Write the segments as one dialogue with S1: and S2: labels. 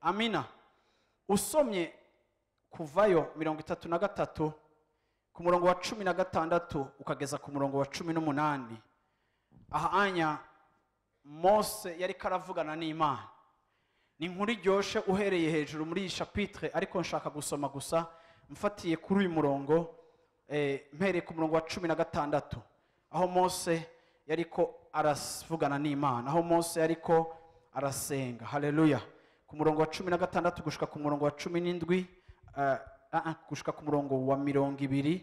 S1: Amina. Usomye kuvayo 33 ku murongo wa 16 ukageza ku murongo wa 18. Aha anya Mose yari karavugana n'Imana. Ni inkuru iryoshe uhereye hejuru muri iyi chapitre, ariko nshaka gusoma gusa mfatiye kuri uyu murongo mpere ku murongo wa 16 aho Mose yariko aravugana n'Imana, aho Mose yariko arasenga. Haleluya. Ku murongo wa 16 gushika ku murongo wa 17 gushika ku murongo wa 20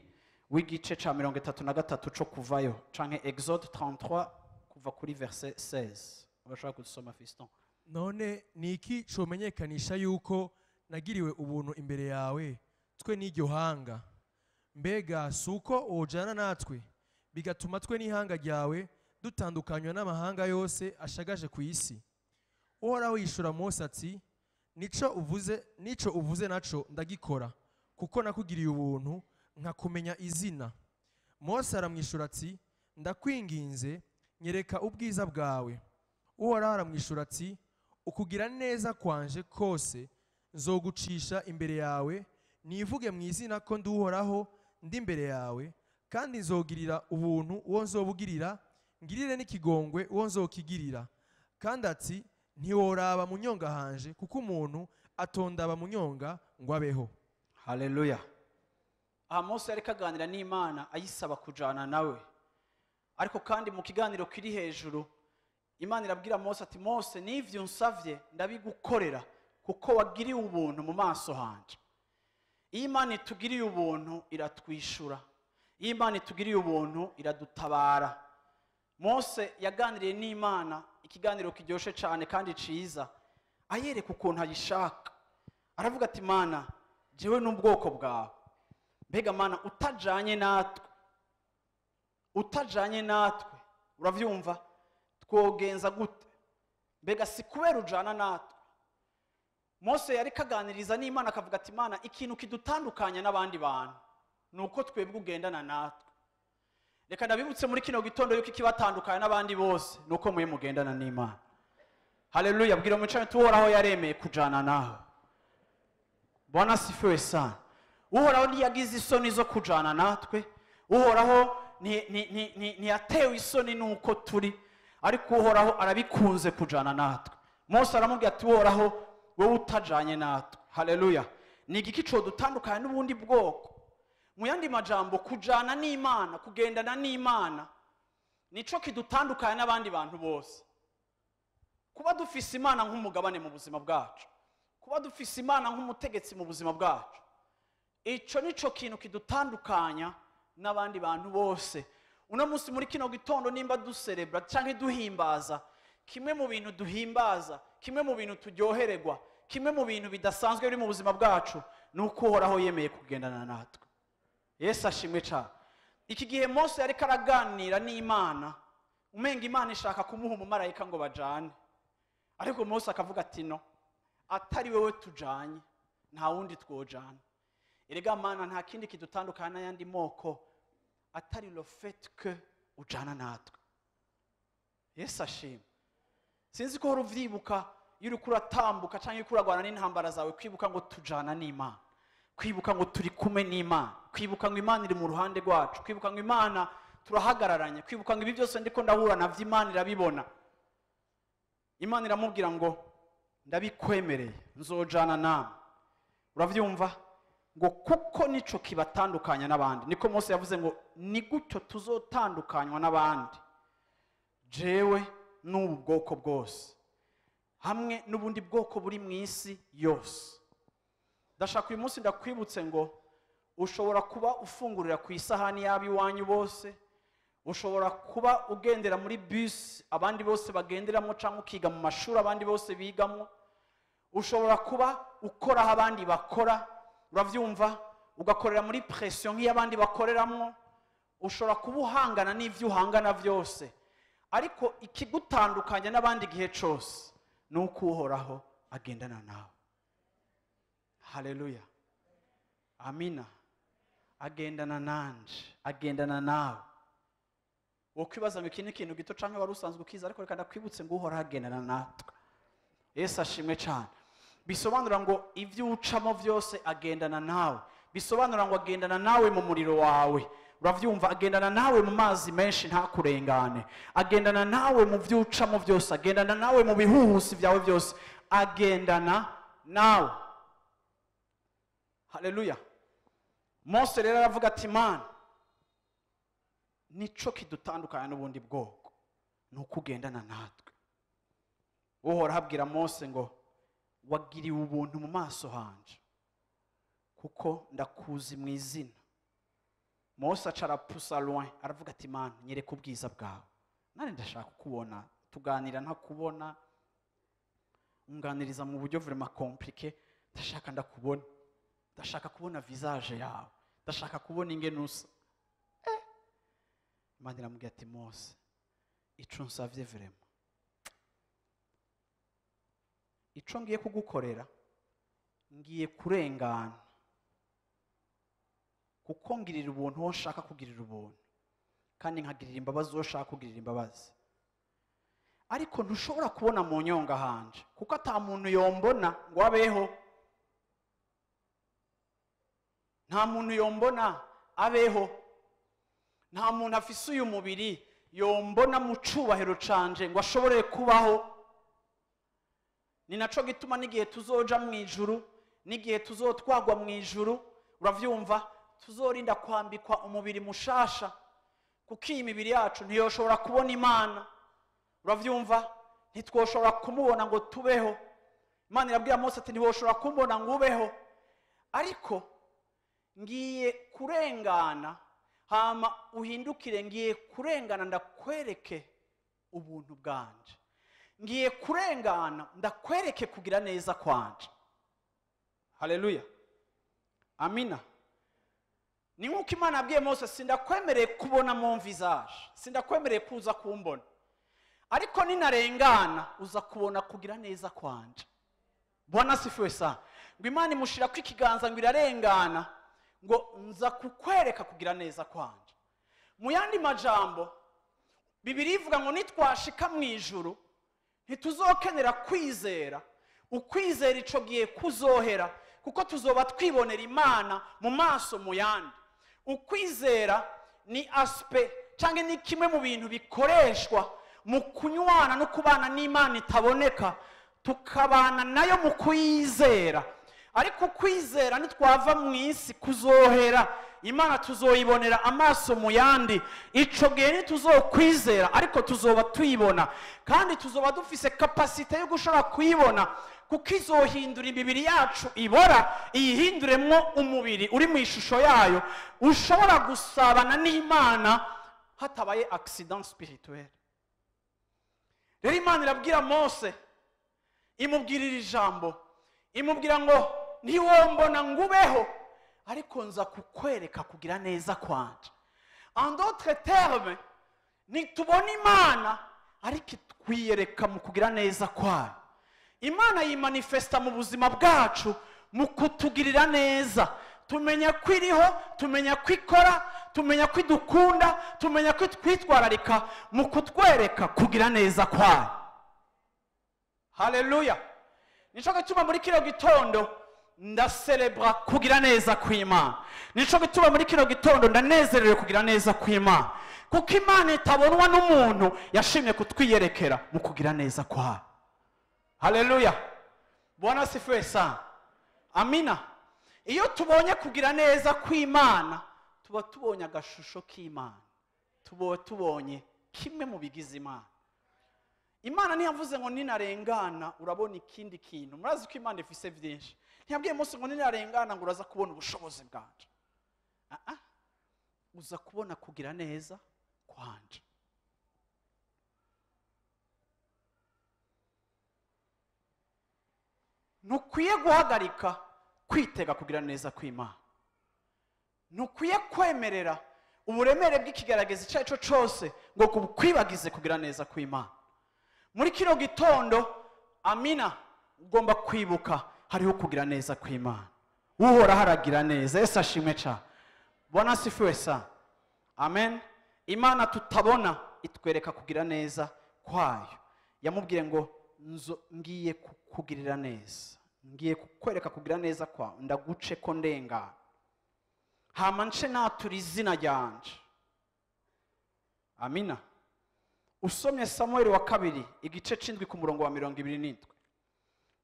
S1: w'igice ca 33 co kuvayo canke Exode 33 kuva kuri verset 16. Urashaka gusoma Fiston?
S2: None niki comenyekanisha yuko nagiriwe ubuntu imbere yawe twe n'iryo hanga, mbega suko ojana natwe bigatuma twe n'ihanga ryawe dutandukanywa n'amahanga yose ashagaje ku isi. Uhoraho yishura Mose ati, nico uvuze naco ndagikora, kuko nakugiriye ubuntu nkakumenya izina. Mose aramwishura ati, ndakwinginze nyereka ubwiza bwawe. Uhoraho aramwishura ati, ukugira neza kwanje kose nzogucisha imbere yawe, nivuge mu izina ko ndi Uhoraho ndi imbere yawe, kandi nzogirira ubuntu uwo nzobugirira, ngirire n'ikigongwe uwo nzokigirira. Kandi ati, ntiworaba mu nyonga hanje, kuko umuntu atondaba mu nyonga ngo abeho.
S1: Haleluya. Aha Mose yari kaganira n'Imana ayisaba kujana nawe, ariko kandi mu kiganiro kiri hejuru Imana irabwira Mose ati, Mose n'ivyo unsavye ndabigukorera kuko wagiriye ubuntu mu maso hanje. Iyo Imana itugiriye ubuntu iratwishura, iyo Imana itugiriye ubuntu iradutabara. Mose yaganiriye n'Imana ikiganiro kiryoshe cyane kandi ciza, ayereka ukuntu ayishaka. Aravuga ati, Mana jewe n'ubwoko bwawe, mbega Mana utajanye natwe uravyumva twogenza gute? Mbega si kubera ujana natwe. Mose yari kaganiriza n'Imana akavuga ati, Mana ikintu kidutandukanya n'abandi bantu nuko twebwe ugendana natwe. Reka ndabibutse muri kino gitondo yuko ikibatandukanya n'abandi bose nuko muye mugendana n'Imana. Haleluya. Bwira umucane Uhoraho yaremeye kujana nawe. Bwana sifiwe sana. Uhoraho ntiyagize isoni zo kujana natwe. Uhoraho ntiyatewe isoni nuko turi, ariko Uhoraho arabikunze kujana natwe. Mose aramubwira ati, Uhoraho wowe utajanye natwe. Haleluya. Ni igiki co dutandukanya n'ubundi bwoko? Mu yandi majambo, kujana n'Imana, kugendana n'Imana nico kidutandukanya n'abandi bantu bose. Kuba dufise Imana nk'umugabane mu buzima bwacu, kuba dufise Imana nk'umutegetsi mu buzima bwacu, ico nico kintu kidutandukanya n'abandi bantu bose. Uno munsi muri kino gitondo nimba duserebra canke duhimbaza, kimwe mu bintu duhimbaza, kimwe mu bintu turyohererwa, kimwe mu bintu bidasanzwe biri mu buzima bwacu nuko Uhoraho yemeye kugendana natwe. Yesu ashimwe cyane. Iki gihe Mose yari karaganira n'Imana, umenga Imana ishaka kumuha umumarayika ngo bajane, ariko Mose akavuga ati, no, atari wewe tujanye nta wundi twojana. Erega Mana nta kindi kidutandukana n'ayandi moko atari le fait que ujana natwe. Yesu ashimwe. Sinzi ko uruvyibuka iyo uriko uratambuka canke uriko uragwana n'intambara zawe, kwibuka ngo tujana n'Imana, kwibuka ngo turi kumwe n'Imana, kwibuka ngo Imana iri mu ruhande rwacu, kwibuka ngo Imana turahagararanye, kwibuka ngo ibi byose ndiko ndahura navyo Imana irabibona. Imana iramubwira ngo ndabikwemereye, nzojana nawe. Uravyumva? Ngo kuko nico kibatandukanya n'abandi. Niko Mose yavuze ngo ni gutyo tuzotandukanywa n'abandi, jewe n'ubu bwoko bwose, hamwe n'ubundi bwoko buri mu isi yose. Ndashaka uyu munsi ndakwibutse ngo ushobora kuba ufungurira ku isahani yabi wanyu bose, ushobora kuba ugendera muri bus abandi bose bagenderamo cyangwa ukiga mu mashuri abandi bose bigamo, ushobora kuba ukora aho abandi bakora, uravyumva, ugakorera muri pression nk'iy'abandi bakoreramo, ushobora kuba uhangana n'ivyo uhangana byose, ariko ikigutandukanya n'abandi gihe cyose ni uko uhoraho agendana nawe. Haleluya, amina. Agendana nanje, agendana nawe. Wokwibaza ngo iki ni ikintu gito canke wari usanzwe ukiza, ariko reka ndakwibutse ngo uhoraho agendana natwe. Yesu ashimwe cyane. Bisobanura ngo ivyo ucamo byose agendana nawe, bisobanura ngo agendana nawe mu muriro wawe, uravyumva, agendana nawe mu mazi menshi ntakurengane, agendana nawe mu byo ucamo byose, agendana nawe mu bihuhusi byawe byose, agendana nawe. Haleluya. Mose rero aravuga ati Mana, nico kidutandukanya n'ubundi bwoko nuko ugendana natwe. Uhora habwira Mose ngo wagiriwe ubuntu mu maso hanje kuko ndakuzi mu izina. Mose acarapusa loin aravuga ati Mana, nyereka ubwiza bwawe, nari ndashaka kubona, tuganira ntakubona, unganiriza mu buryo vraiment compliqué, ndashaka ndakubona, ndashaka kubona visage yawe, ndashaka kubona ingene usa. Imana iramubwira ati Mose, ico nsavye vraiment, ico ngiye kugukorera, ngiye kurengana kuko ngirira ubuntu uwo nshaka kugirira ubuntu, kandi nkagirira imbabazi uwo nshaka kugirira imbabazi. Ariko ntushobora kubona mu nyonga hanje kuko ata muntu yombona ngo abeho, nta muntu yombona abeho, nta muntu afise uyu mubiri yombona mu cubahiro canje ngo ashobore kubaho. Ni naco gituma n'igihe tuzoja mu ijuru, n'igihe tuzotwagwa mu ijuru, uravyumva, tuzorinda kwambikwa umubiri mushasha, kuko iyi mibiri yacu ntiyoshobora kubona Imana, uravyumva, ntitwoshobora kumubona ngo tubeho. Imana irabwira Mose ati ntiwoshobora kumbona ngo ubeho, ariko ngiye kurengana, hama uhindukire, ngiye kurengana ndakwereke ubuntu bwanje, ngiye kurengana ndakwereke kugira neza kwanje. Haleluya, amina. Ni nk'uko Imana yabwiye Mose, sindakwemereye kubona mu visage, sindakwemereye kuza kumbona, ariko ninarengana uza kubona kugira neza kwanje. Bwana sifiwe sana. Ngo Imana imushira ko ikiganza ngo irarengana, ngo nza kukwereka kugira neza kwanje. Mu yandi majambo, Bibiliya ivuga ngo nitwashika mu ijuru ntituzokenera kwizera, ukwizera ico giye kuzohera, kuko tuzoba twibonera Imana mu maso mu yandi. Ukwizera ni aspect canke ni kimwe mu bintu bikoreshwa mu kunywana no kubana n'Imana itaboneka, tukabana nayo mu kuyizera. Ariko kwizera nitwava mu isi kuzohera, Imana tuzoyibonera amaso mu yandi. Ico gihe ntituzokwizera, ariko tuzoba tuyibona, kandi tuzoba dufise kapasite yo gushobora kuyibona, kuko izohindura imibiri yacu ibora, iyihinduremwo umubiri uri mu ishusho yayo, ushobora gusabana n'Imana hatabaye accident spirituel. Rero Imana irabwira Mose, imubwirira ijambo, imubwira ngo ntiwombona ngo ubeho, ariko nza kukwereka kugira neza kwanje. En d'autres termes, nitubona Imana ariko twiyereka mu kugira neza kwayo. Imana yimanifesta mu buzima bwacu mu kutugirira neza. Tumenya ko iriho, tumenya ko ikora, tumenya ko idukunda, tumenya ko twitwararika mu kutwereka kugira neza kwayo. Haleluya. Nico gituma muri kino gitondo ndacelebra kugira neza kw'Imana. Nico gituma muri kino gitondo ndanezerewe kugira neza kw'Imana, kuko Imana itabonwa n'umuntu yashimye kutwiyerekera mu kugira neza kwayo. Haleluya. Bwana sifiwe sana. Amina. Iyo tubonye kugira neza kw'Imana, tuba tubonye agashusho k'Imana, tuba tubonye kimwe mu bigize Imana. Imana ntiyavuze ngo ninarengana urabona ikindi kintu. Murazi ko Imana ifise byinshi. Ntiyabwiye Mose ngo ninarengana ngo uraza kubona ubushobozi bwanje. Uza kubona kugira neza kwanje. Ntukwiye guhagarika kwitega kugira neza kw'Imana. Ntukwiye kwemerera uburemere bw'ikigaragaza icyo ari cyo cyose ngo kwibagize kugira neza kw'Imana. Muri kino gitondo, amina, ugomba kwibuka hariho kugira neza kw'Imana. Uhora haragira neza. Yesu ashimwe cyane. Bwana asifiwe sana. Amen. Imana tutabona itwereka kugira neza kwayo. Yamubwiye ngo ngiye kukugirira neza, ngiye kukwereka kugira neza kwawe, ndaguce ko ndengana, hama nce natura izina ryanje. Amina. Usomye Samuel wa kabiri igice c'indwi ku murongo wa 27.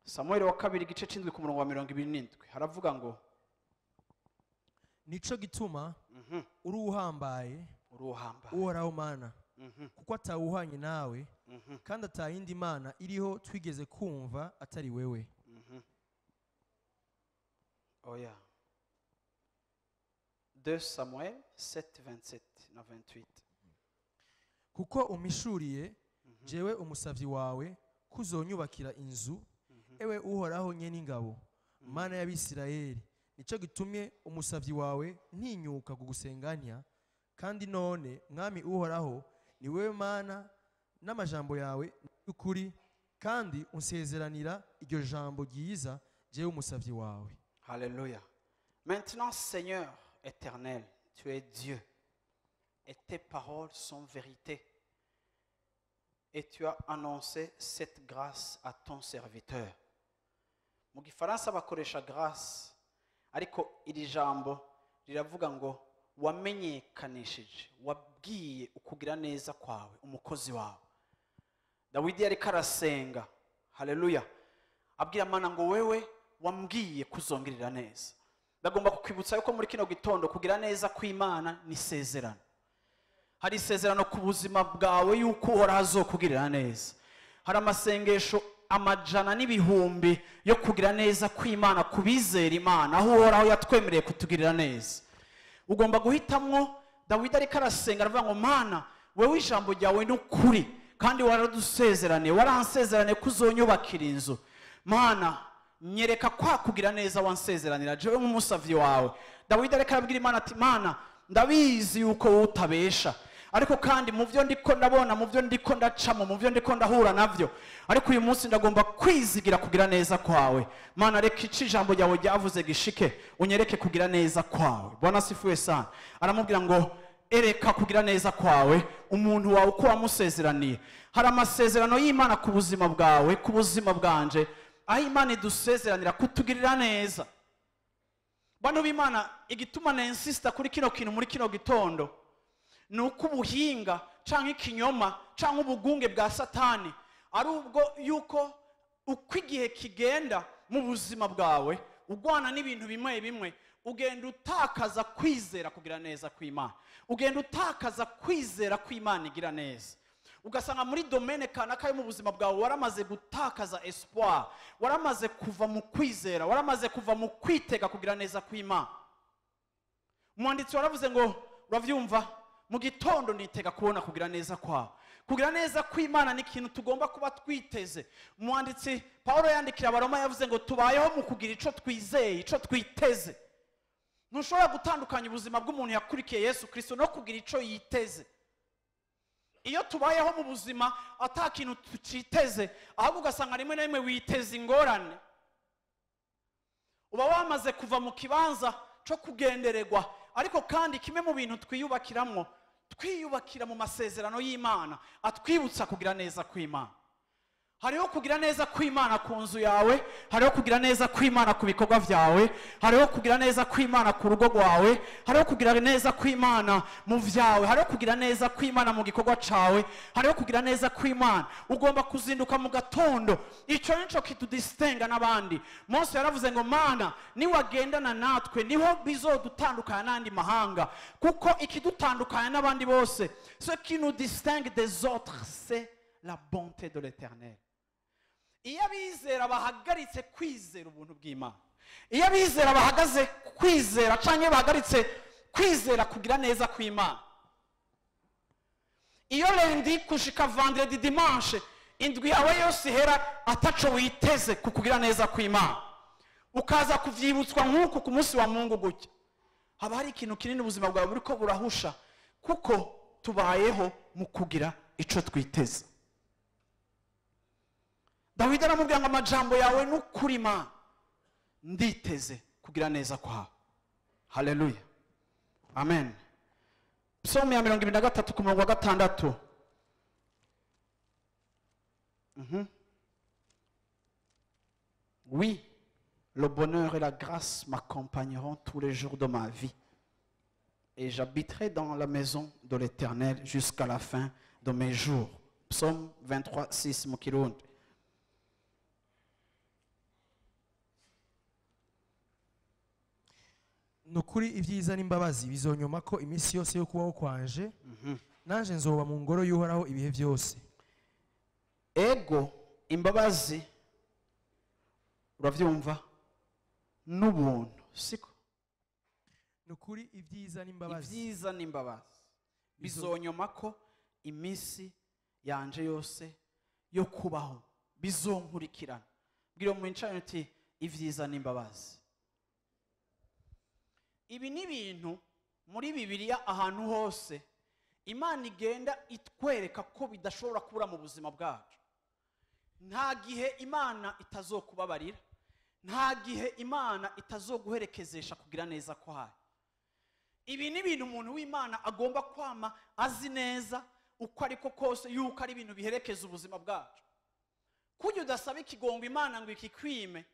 S1: Samuel wa kabiri igice c'indwi ku murongo wa 27 haravuga ngo
S2: nico gituma uri uhambaye uhoraho Mana, kuko atawuhanye nawe kandi atayindi Mana iriho twigeze kumva atari wewe.
S1: Oya. 2 Samuel 7:27 na 28.
S2: Kuko umishuriye jewe umusavyi wawe kuzonyubakira inzu, ewe uhoraho nyene ingabo, Mana y'Abisirayeli, nico gitumye umusavyi wawe ntinyuka kugusenganya. Kandi none mwami uhoraho, ni wewe Mana, n'amajambo yawe y'ukuri, kandi unsezeranira iryo jambo ryiza jewe umusavyi wawe.
S1: Alléluia. Maintenant, Seigneur éternel, tu es Dieu et tes paroles sont vérité. Et tu as annoncé cette grâce à ton serviteur. Mu gifaransa bakoresha grâce, ariko iri jambo riravuga ngo wamenyekanishije, wabwiye ukugira neza kwawe umukozi wawe. Dawidi yari karasenga, haleluya, abwira Mana ngo wewe wambwiye kuzongirira neza. Ndagomba kukwibutsa yuko muri kino gitondo kugira neza kw'Imana ni isezerano. Hari isezerano ku buzima bwawe yuko uhoraho azokugirira neza. Hari amasengesho amajana n'ibihumbi yo kugira neza kw'Imana kubizera Imana, aho uhoraho yatwemereye kutugirira neza. Ugomba guhitamwo. Dawidi ariko arasenga aravuga ngo Mana, wewe ijambo ryawe ni ukuri kandi waradusezeraniye, waransezeraniye kuzonyubakira inzu. Mana, nyereka kwa kugira neza wansezeranira jewe nk'umusavyi wawe. Dawidi ariko arabwira Imana ati Mana, ndabizi yuko utabesha, ariko kandi mu byo ndiko ndabona, mu byo ndiko ndacamo, mu byo ndiko ndahura navyo, ariko uyu munsi ndagomba kwizigira kugira neza kwawe. Mana, reka ici ijambo ryawe ryavuze gishike, unyereke kugira neza kwawe. Bwana sifuwe sana. Aramubwira ngo ereka kugira neza kwawe umuntu wawe uko wamusezeraniye. Hari amasezerano y'Imana ku buzima bwawe, ku buzima bwanje, aho Imana idusezeranira kutugirira neza. Bantu b'Imana, igituma na insista kuri kino kintu muri kino gitondo nuko ubuhinga canke ikinyoma canke ubugunge bwa Satani ari ubwo yuko uko igihe kigenda mu buzima bwawe ugwana n'ibintu bimwe bimwe, ugenda utakaza kwizera kugira neza kw'Imana, ugenda utakaza kwizera kw'Imana igira neza. Ugasanga muri domaine kanaka yo mu buzima bwawe waramaze gutakaza espoir, waramaze kuva mu kwizera, waramaze kuva mu kwitega kugira neza kw'Imana. Umwanditsi waravuze ngo uravyumva, mu gitondo nitega kubona kugira neza kwawe. Kugira neza kw'Imana ni ikintu tugomba kuba twiteze. Umwanditsi Paulo yandikira Abaroma yavuze ngo tubayeho mu kugira ico twizeye, ico twiteze. Ntushobora gutandukanya ubuzima bw'umuntu yakurikiye Yesu Kristo no kugira ico yiteze. Iyo tubayeho mu buzima ata kintu tuciteze, ahubwo ugasanga rimwe na rimwe witeze ingorane, uba wamaze kuva mu kibanza cyo kugendererwa. Ariko kandi kimwe mu bintu twiyubakiramwo, twiyubakira mu masezerano y'Imana atwibutsa kugira neza kw'Imana. Hariho kugira neza kw'Imana ku nzu yawe, hariho kugira neza kw'Imana ku bikorwa vyawe, hariho kugira neza kw'Imana ku rugo rwawe, hariho kugira neza kw'Imana mu vyawe, hariho kugira neza kw'Imana mu gikorwa cawe, hariho kugira neza kw'Imana. Ugomba kuzinduka mu gatondo, ico nico kitudistinga n'abandi. Mose yaravuze ngo Mana, niwagendana natwe niho bizodutandukana n'andi mahanga, kuko ikidutandukanya n'abandi bose, ce qui nous distingue des autres, c'est la bonté de l'Éternel. Iyo abizera bahagaritse kwizera ubuntu bw'Imana, iyo abizera bahagaze kwizera canke bahagaritse kwizera kugira neza kw'Imana, iyo lendi kushika vendredi dimanche indwi yawe yose ihera ataco witeze kukugira neza kw'Imana, ukaza kuvyibutswa nk'uku ku munsi wa Mungu gutya, haba hari ikintu kinini ubuzima bwawe buriko burahusha, kuko tubayeho mu kugira ico twiteze. Dawidi aramubwira ngo amajambo yawe n'ukuri Mana, nditeze kugira neza kwawe. Haleluya, amen. Psalm ya 23 ku murongo wa 6. Oui, le bonheur et la grâce m'accompagneront tous les jours de ma vie, et j'habiterai dans la maison de l'Éternel jusqu'à la fin de mes jours. Psalm 23, 6 mu Kirundi.
S2: nukuri ibyiza n'imbabazi bizonyoma ko iminsi yose yo kubaho kwanje, nanje nzoba mu ngoro y'uhoraho ibihe byose.
S1: Ego imbabazi uravyumva n'ubuntu, siko?
S2: Nukuri ibyiza n'imbabazi
S1: bizonyoma ko iminsi yanje yose yo kubaho bizonkurikirana. Bwira mu ncanye uti ibyiza n'imbabazi. Ibi ni ibintu muri Bibiliya ahantu hose Imana igenda itwereka ko bidashobora kubura mu buzima bwacu. Nta gihe Imana itazokubabarira, nta gihe Imana itazoguherekezesha kugira neza kwayo. Ibi ni ibintu umuntu w'Imana agomba kwama azi neza uko ariko kose yuko ari ibintu biherekeza ubuzima bwacu. Kujya udasaba ikigongo Imana ngo ikikwime,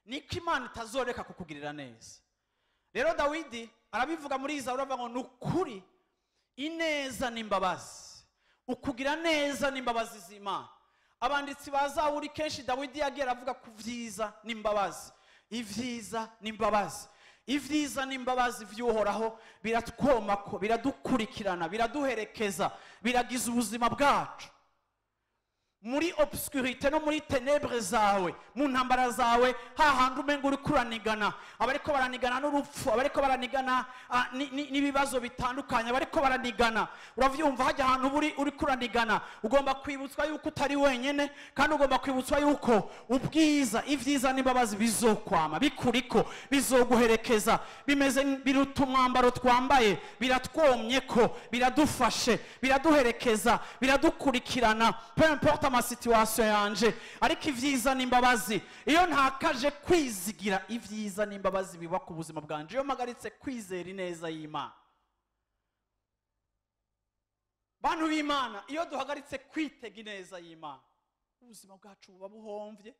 S1: niko Imana itazoreka kukugirira neza. Rero Dawidi arabivuga muri Iza, uravuga ngo nukuri ineza n'imbabazi, ukugira neza n'imbabazi z'Imana. Abanditsi ba Zaburi kenshi Dawidi yagiye avuga ku vyiza n'imbabazi, ivyiza n'imbabazi. Ivyiza n'imbabazi vy'Uhoraho biratwomako, biradukurikirana, biraduherekeza, biragiza ubuzima bwacu. Muri obscurité no muri ténèbres zawe, mu ntambara zawe, hahandi umenga uri kuranigana, abariko baranigana n'urupfu, abariko baranigana n'ibibazo bitandukanye, abariko baranigana, uravyumva hajya ahantu uri kuranigana, ugomba kwibutswa yuko utari wenyene, kandi ugomba kwibutswa yuko ubwiza, ivyiza n'imbabazi bizokwama bikuriko, bizoguherekeza, bimeze biruta umwambaro twambaye, biratwomyeko, biradufashe, biraduherekeza, biradukurikirana, peu importe ama situation yanje. Ariko ivyiza n'imbabazi, iyo ntakaje kwizigira ivyiza n'imbabazi biba ku buzima bwanje, iyo mpagaritse kwizera ineza y'Imana. Bantu b'Imana, iyo duhagaritse kwitega ineza y'Imana, ubuzima bwacu buba buhomvye,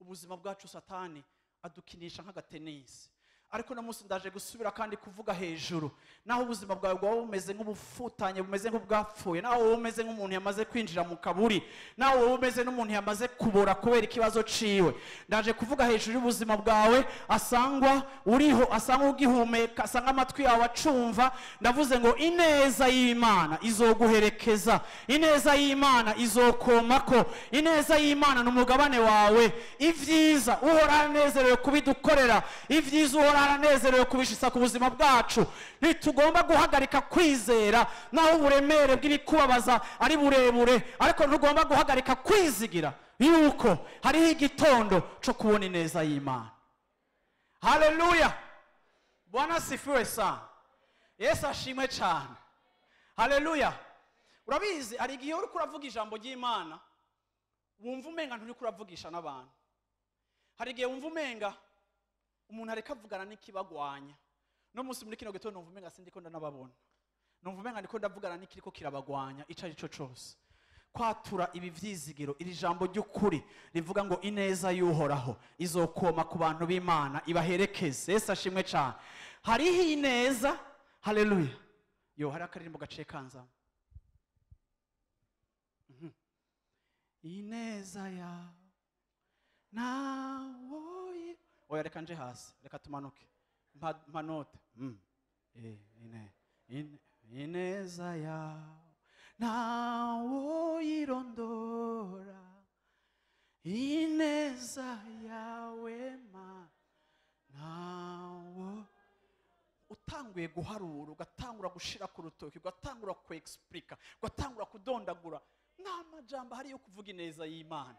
S1: ubuzima bwacu Satani adukinisha nk'agatenisi. Ariko no munsi ndaje gusubira kandi kuvuga hejuru, naho ubuzima bwawe bwaba bumeze nk'ubufutanye, bumeze nk'ubwapfuye, naho wowe umeze nk'umuntu yamaze kwinjira mu kaburi, naho wowe umeze n'umuntu yamaze kubora kubera ikibazo ciwe, ndaje kuvuga hejuru y'ubuzima bwawe asangwa uriho, asangwa ugihumeka, asanga amatwi yawe acumva. Ndavuze ngo ineza y'Imana izoguherekeza, ineza y'Imana izokomako, ineza y'Imana n'umugabane wawe. Ivyiza uhora anezerewe kubidukorera, ivyiza uhora aranezerewe kubishitsa ku buzima bwacu. Ntitugomba guhagarika kwizera, naho uburemere bw'ibikubabaza ari burebure, ariko ntugomba guhagarika kwizigira yuko hariho igitondo cyo kubona ineza y'Imana. Haleluya, Bwana sifiwe sana, Yesu ashimwe cyane. Haleluya. Urabizi hari igihe uri kuravuga ijambo ry'Imana wumva umenga nturi kuravugisha n'abantu. Hari igihe wumva umenga umuntu areka avugana n'ikibagwanya. No munsi muri kino gitondo numva umenga sindiko ndanababona, numva umenga ndiko ndavugana n'ikiriko kirabagwanya ico ari cyo cyose. Kwatura ibi vyizigiro, iri jambo ry'ukuri rivuga ngo ineza y'Uhoraho izokoma ku bantu b'Imana, ibaherekeze. Yesu ashimwe cyane. Hariho ineza. Haleluya. Yo hari akaririmbo gaciye kanza, ineza ya nawe. Oya reka nje hasi, reka tumanuke mpanote. Ineza ya nawe irondora, ineza yawe ma nawe utanguye guharura ugatangura gushira ku rutoki ugatangura kuexplica ugatangura kudondagura nta majambo hari yo kuvuga ineza y'Imana.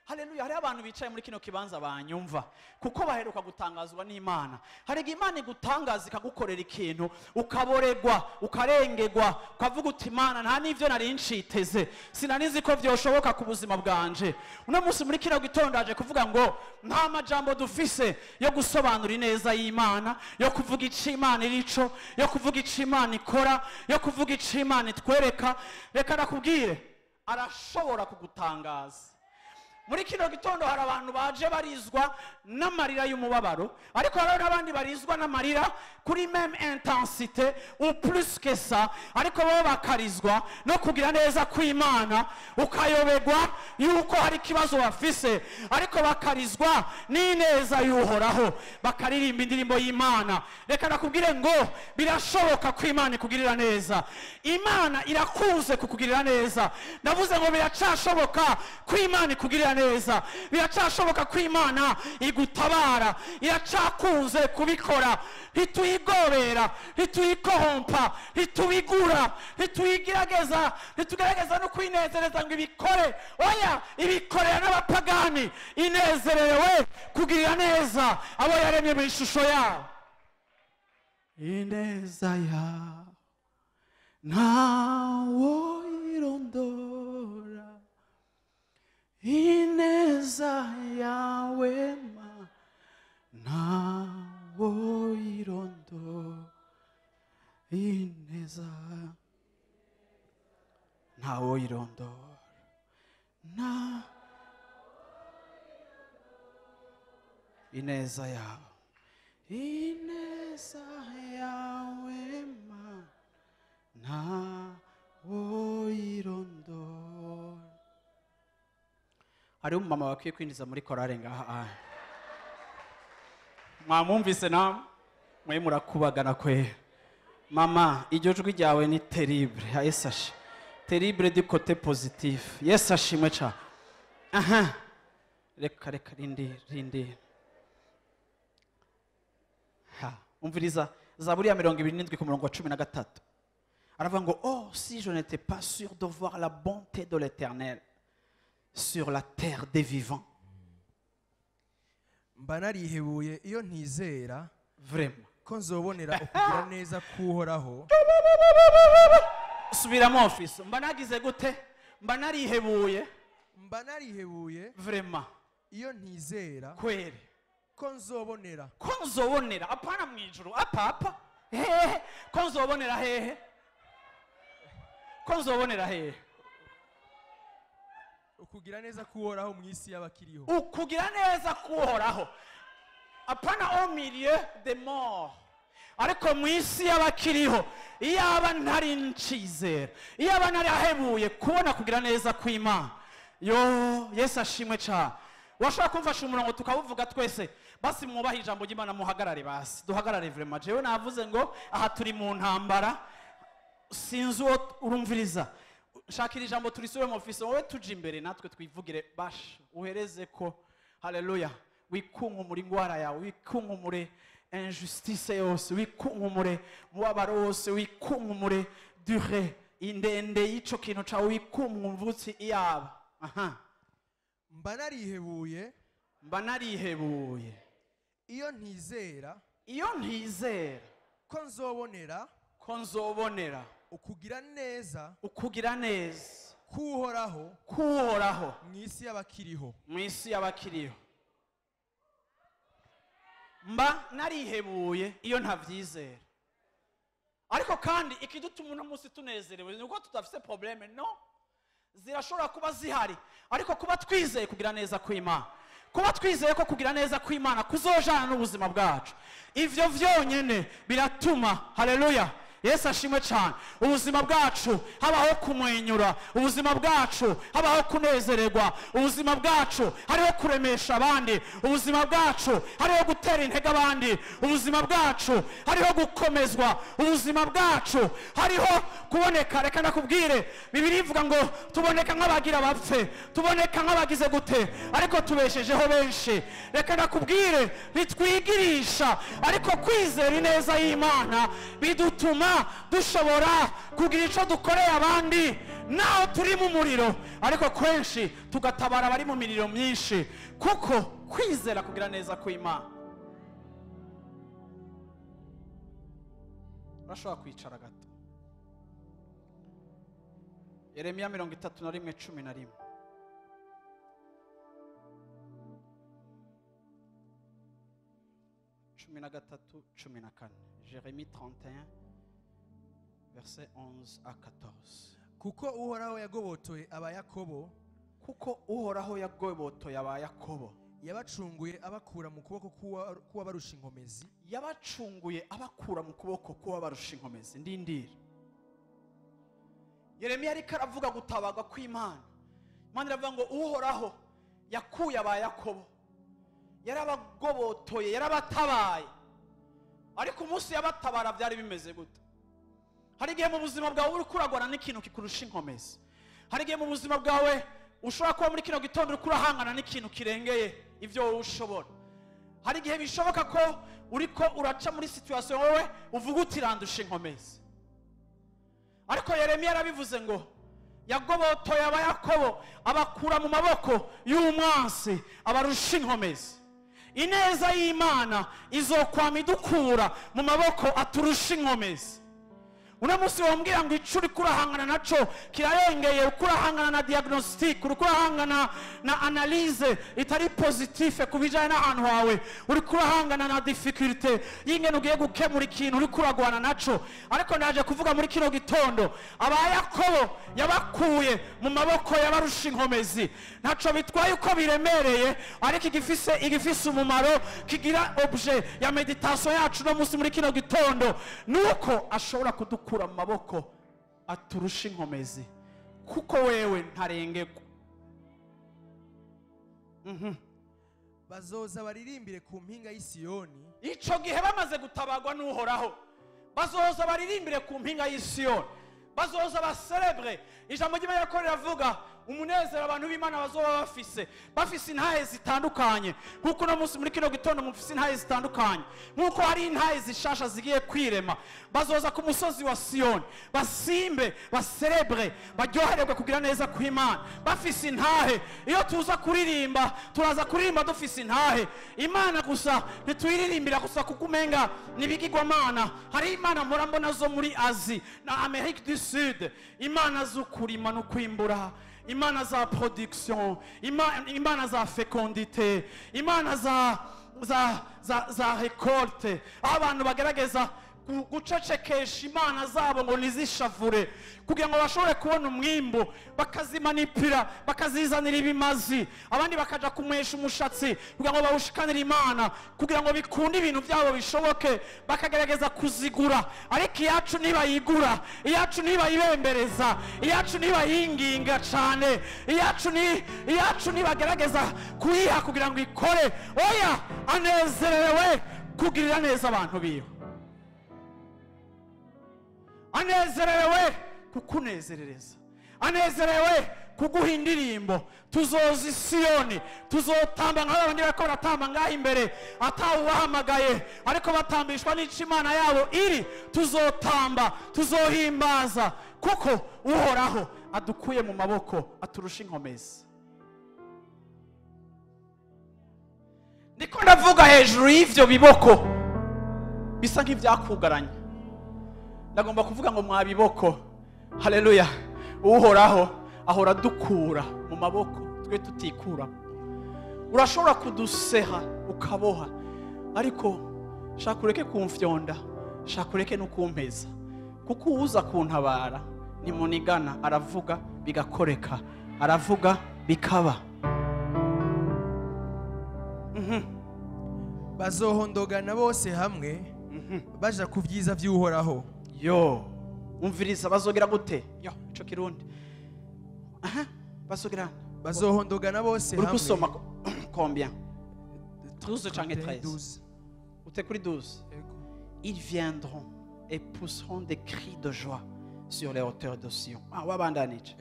S1: Haleluya. Hari abantu bicaye muri kino kibanza banyumva kuko baheruka gutangazwa n'Imana. Hari Imana igutangaza ikagukorera ikintu ukaboregwa ukarengegwa ukavuga uti Imana nta n'ivyo nari nciteze sinanizi ko vyoshoboka ku buzima bwanje. Uno munsi muri kino gitondo aje kuvuga ngo nta majambo dufise yo gusobanura ineza y'Imana, yo kuvuga ico Imana irico, yo kuvuga ico Imana ikora, yo kuvuga ico Imana itwereka. Reka nakubwire arashobora kugutangaza. Muri kino gitondo hari abantu baje barizwa n'amarira y'umubabaro, ariko hari n'abandi barizwa n'amarira kuri même intensité ou plus que ça, ariko bo bakarizwa no kugira neza kw'Imana ukayobegwa yuko hari ikibazo bafise, ariko bakarizwa n'ineza y'Uhoraho bakaririmba indirimbo y'Imana. Reka nakubwire ngo birashoboka ko Imana ikugirira neza. Imana irakunze kukugirira neza. Ndavuze ngo biracashoboka ko Imana ikugirira neza. Biracashoboka ko Imana igutabara. Iracakunze kubikora. Ntituyigobera, ntituyikohompa, ntitubigura, ntitugerageza no kwinezereza ngo ibikore. Oya, ibikorera n'abapagani inezerewe kugirira neza abo yaremye mu ishusho yabo. Ineza yawe ntawo irondora, ineza yawe ma ntawo irondora, ineza ntawo irondora, na ineza yawe, ineza yawe ma ntawo irondora. Hariho umumama bakwiye kwinjiza muri korale ngaha. Mwamwumvise namwe? Mwe murakubagana kwe. Mama, iryo jwi ryawe ni terrible. Yesu ashimwe. Terrible du côté positif. Yesu ashimwe cyane. Aha. Reka rindi. Ha, umviriza Zaburi ya 27 ku murongo wa 13. Aravuga ngo oh si je n'étais pas sûr de voir la bonté de l'Éternel sur la terre des vivants.
S2: Mba narihebuye iyo ntizera
S1: Vraiment.
S2: ko nzobonera ukugira neza k'Uhoraho.
S1: Subiramo office. Mba nagize gute? Mba narihebuye.
S2: Mba narihebuye
S1: Vraiment.
S2: iyo ntizera
S1: Kweri.
S2: ko nzobonera.
S1: Ko nzobonera apana mwijuru apapa. Hehe. Ko nzobonera hehe? Ko nzobonera hehe?
S2: Ukugira neza k'Uhoraho mu isi y'abakiriho.
S1: Ukugira neza k'Uhoraho apana au milieu des morts, ariko mu isi y'abakiriho. Iyaba ntari ncizera, iyaba ntari ahebuye kubona kugira neza kw'Imana. Yo Yesu ashimwe cyane. Washaka kumfasha umurongo tukavuga twese basi mwubaha ijambo ry'Imana muhagarare basi duhagarare vraiment. Jewe navuze ngo aha turi mu ntambara sinzi uwo urumviriza. Shakira ijambo turisubire mu office wowe tuje imbere natwe twivugire basha uhereze ko. Haleluya. Wikunkumure ingwara yawe, wikunkumure injustice yose, wikunkumure mubabaro wose, wikunkumure dure indende y'ico kintu cawe, wikunkumvutsi iyaba. Aha.
S2: Mba narihebuye iyo ntizera
S1: ko nzobonera
S2: ukugira neza
S1: k'Uhoraho
S2: mu isi y'abakiriho.
S1: Mba narihebuye iyo ntavyizera, ariko kandi ikidutuma uno munsi tunezerewe nuko tutafise probleme. No, zirashobora kuba zihari, ariko kuba twizeye kugira neza kw'Imana, kuba twizeye ko kugira neza kw'Imana kuzojana n'ubuzima bwacu, ivyo vyonyene biratuma haleluya Yesu ashimwe cyane. Ubuzima bwacu habaho kumwenyura, ubuzima bwacu habaho kunezererwa, ubuzima bwacu hariho kuremesha abandi, ubuzima bwacu hariho gutera intege abandi, ubuzima bwacu hariho gukomezwa, ubuzima bwacu hariho kuboneka. Reka nakubwire, Bibiliya ivuga ngo tuboneka nk'abagira bapfe, tuboneka nk'abagize gute, ariko tubeshejeho benshi. Reka nakubwire, ntitwigirisha, ariko kwizera ineza y'Imana bidutuma dushobora kugira icyo dukoreye abandi naho turi mu muriro, ariko kwenshi tugatabara abari mu miriro myinshi, kuko kwizera kugira neza kw'Imana. Urashobora kwicara gato. Yeremiya 31:11. Jérémie 31 verset 11 à 14.
S2: kuko uhoraho yagobotoye abayakobo,
S1: Kuko uhoraho yagobotoye abayakobo,
S2: yabacunguye abakura mu kuboko k'uwabarusha inkomezi,
S1: yabacunguye abakura mu kuboko k'uwabarusha inkomezi. Ndindira, Yeremiya ariko aravuga gutabaga kw'Imana. Imana iravuga ngo uhoraho yakuye abayakobo, yarabagobotoye, yarabatabaye. Ariko umunsi yabatabara byari bimeze gute? Hari igihe mu buzima bwawe uri kuragwana n'ikintu kikurusha inkomezi. Hari igihe mu buzima bwawe ushobora kuba muri kino gitondo uri kurahangana n'ikintu kirengeye ibyo wowe ushobora. Hari igihe bishoboka ko uriko uraca muri situation wowe uvuga uti randusha inkomezi. Ariko Yeremiya yarabivuze ngo yagobotoye abayakobo, abakura mu maboko y'umwansi, abarusha inkomezi. Ineza y'Imana izokwama idukura mu maboko aturusha inkomezi. Una musi wambwira ngo ico uri kurahangana naco kirarengeye, ukurahangana na diagnostic, ukurahangana na analyse itari positive kubijanye n'ahantu hawe, uri kurahangana na difficulty y'ingene ugiye gukemura ikintu uri kuragwana naco. Ariko ndaje kuvuga muri kino gitondo, abayakobo yabakuye mu maboko y'abarusha inkomezi. Naco bitwaye uko biremereye, ariko igifise umumaro, kigira objet ya meditation yacu no musi muri kino gitondo, nuko ashobora kudukura mu maboko aturusha inkomezi, kuko wewe ntarengeko.
S2: bazoza baririmbire ku mpinga y'Isiyoni.
S1: Ico gihe bamaze gutabagwa n'uhoraho, bazoza baririmbire ku mpinga y'Isiyoni, bazoza baserebre. Ijambo ry'Imana riko riravuga umunezero abantu b'Imana bazoba bafise intahe zitandukanye. Nkuko no munsi muri kino gitondo mufise intahe zitandukanye, nkuko hari intahe zishasha zigiye kwirema. Bazoza ku musozi wa Siyoni, basimbe, baserebre, baryohererwe kugira neza kw'Imana, bafise intahe. Iyo tuza kuririmba, turaza kuririmba dufise intahe. Imana gusa ntituyiririmbira gusa kuko umenga nibigirwamana. Hari Imana mpora mbona zo muri Asie na Amerique du Sud, Imana z'ukurima no kwimbura, Imana za production, Imana za fécondité, Imana za récolte. Abantu bagerageza gucecekesha Imana zabo ngo nizishavure, kugira ngo bashobore kubona umwimbo, bakazimanipira, bakazizanira ibimazi. Abandi bakaja kumwesha umushatsi kugira ngo bawushikanire Imana, kugira ngo bikunde ibintu byabo bishoboke, bakagerageza kuzigura. Ariko iyacu nibayigura, iyacu nibayibembereza, iyacu nibayinginga cyane, iyacu nibagerageza kuyiha kugira ngo ikore, oya, anezerewe kugirira neza abantu biwe, anezerewe kukunezerereza, anezerewe kuguha indirimbo. Tuzoza Isiyoni, tuzotamba nk'abandi bariko baratamba ngaho imbere atawubahamagaye, ariko batambishwa n'ico Imana yabo iri. Tuzotamba, tuzohimbaza, kuko uhoraho adukuye mu maboko aturusha inkomezi. Niko ndavuga hejuru y'ivyo biboko bisa nk'ivyakugaranye, ndagomba kuvuga ngo mwabiboko, haleluya, uhoraho ahora dukura mu maboko twe tutikura. Urashobora kuduseha ukaboha, ariko shaka ureke kumfyonda, shaka ureke no kumpeza, kuko uza kuntabara nimunigana. Aravuga bigakoreka, aravuga bikaba.
S2: bazohondogana bose hamwe baja ku vyiza vy'uhoraho,
S1: yo umviriza bazogera gute yo ico kirundi bazogera
S2: bazohondogana bose
S1: uri
S2: hamwe
S1: kusoma combien 12 canke 13
S2: 12.
S1: ute kuri 12
S2: Ego.
S1: ils viendront et pousseront des cris de joie sur les hauteurs de Sion. Wabandanije.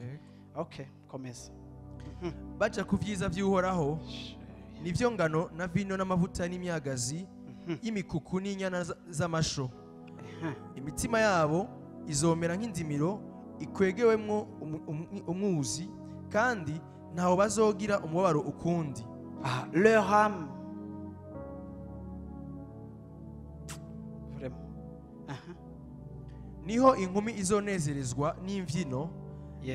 S1: Okay, komeza.
S2: baja ku vyiza vy'uhoraho nivyo ngano na vino n'amavuta n'imyagazi y'imikuku n'inyana z'amasho. Imitima yabo izomera nk'indimiro ikwegewemwo umwuzi kandi ntaho bazogira umubabaro ukundi.
S1: Leur âme vraiment
S2: niho inkumi izonezerezwa n'imvyino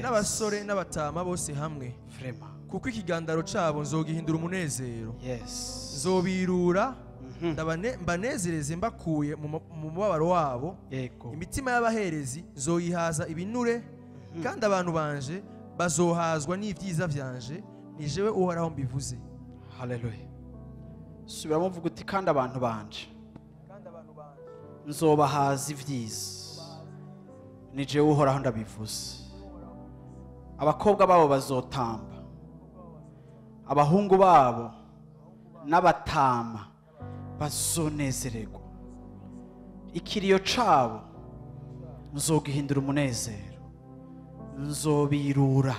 S2: n'abasore n'abatama bose hamwe
S1: vraiment
S2: kuko ikigandaro cabo nzogihindura umunezero.
S1: yes
S2: nzobirura mbanezereze mbakuye mu mubabaro wabo.
S1: yego
S2: imitima y'abaherezi nzoyihaza ibinure kandi abantu banje bazohazwa n'ivyiza vyanje ni jewe uhoraho mbivuze.
S1: haleluya subiramo uvuga uti kandi abantu banje nzobahaza ivyiza ni jewe uhoraho ndabivuze. abakobwa babo bazotamba abahungu babo n'abatama bazonezererwa. ikiriyo cabo nzogihindura umunezero. nzobirura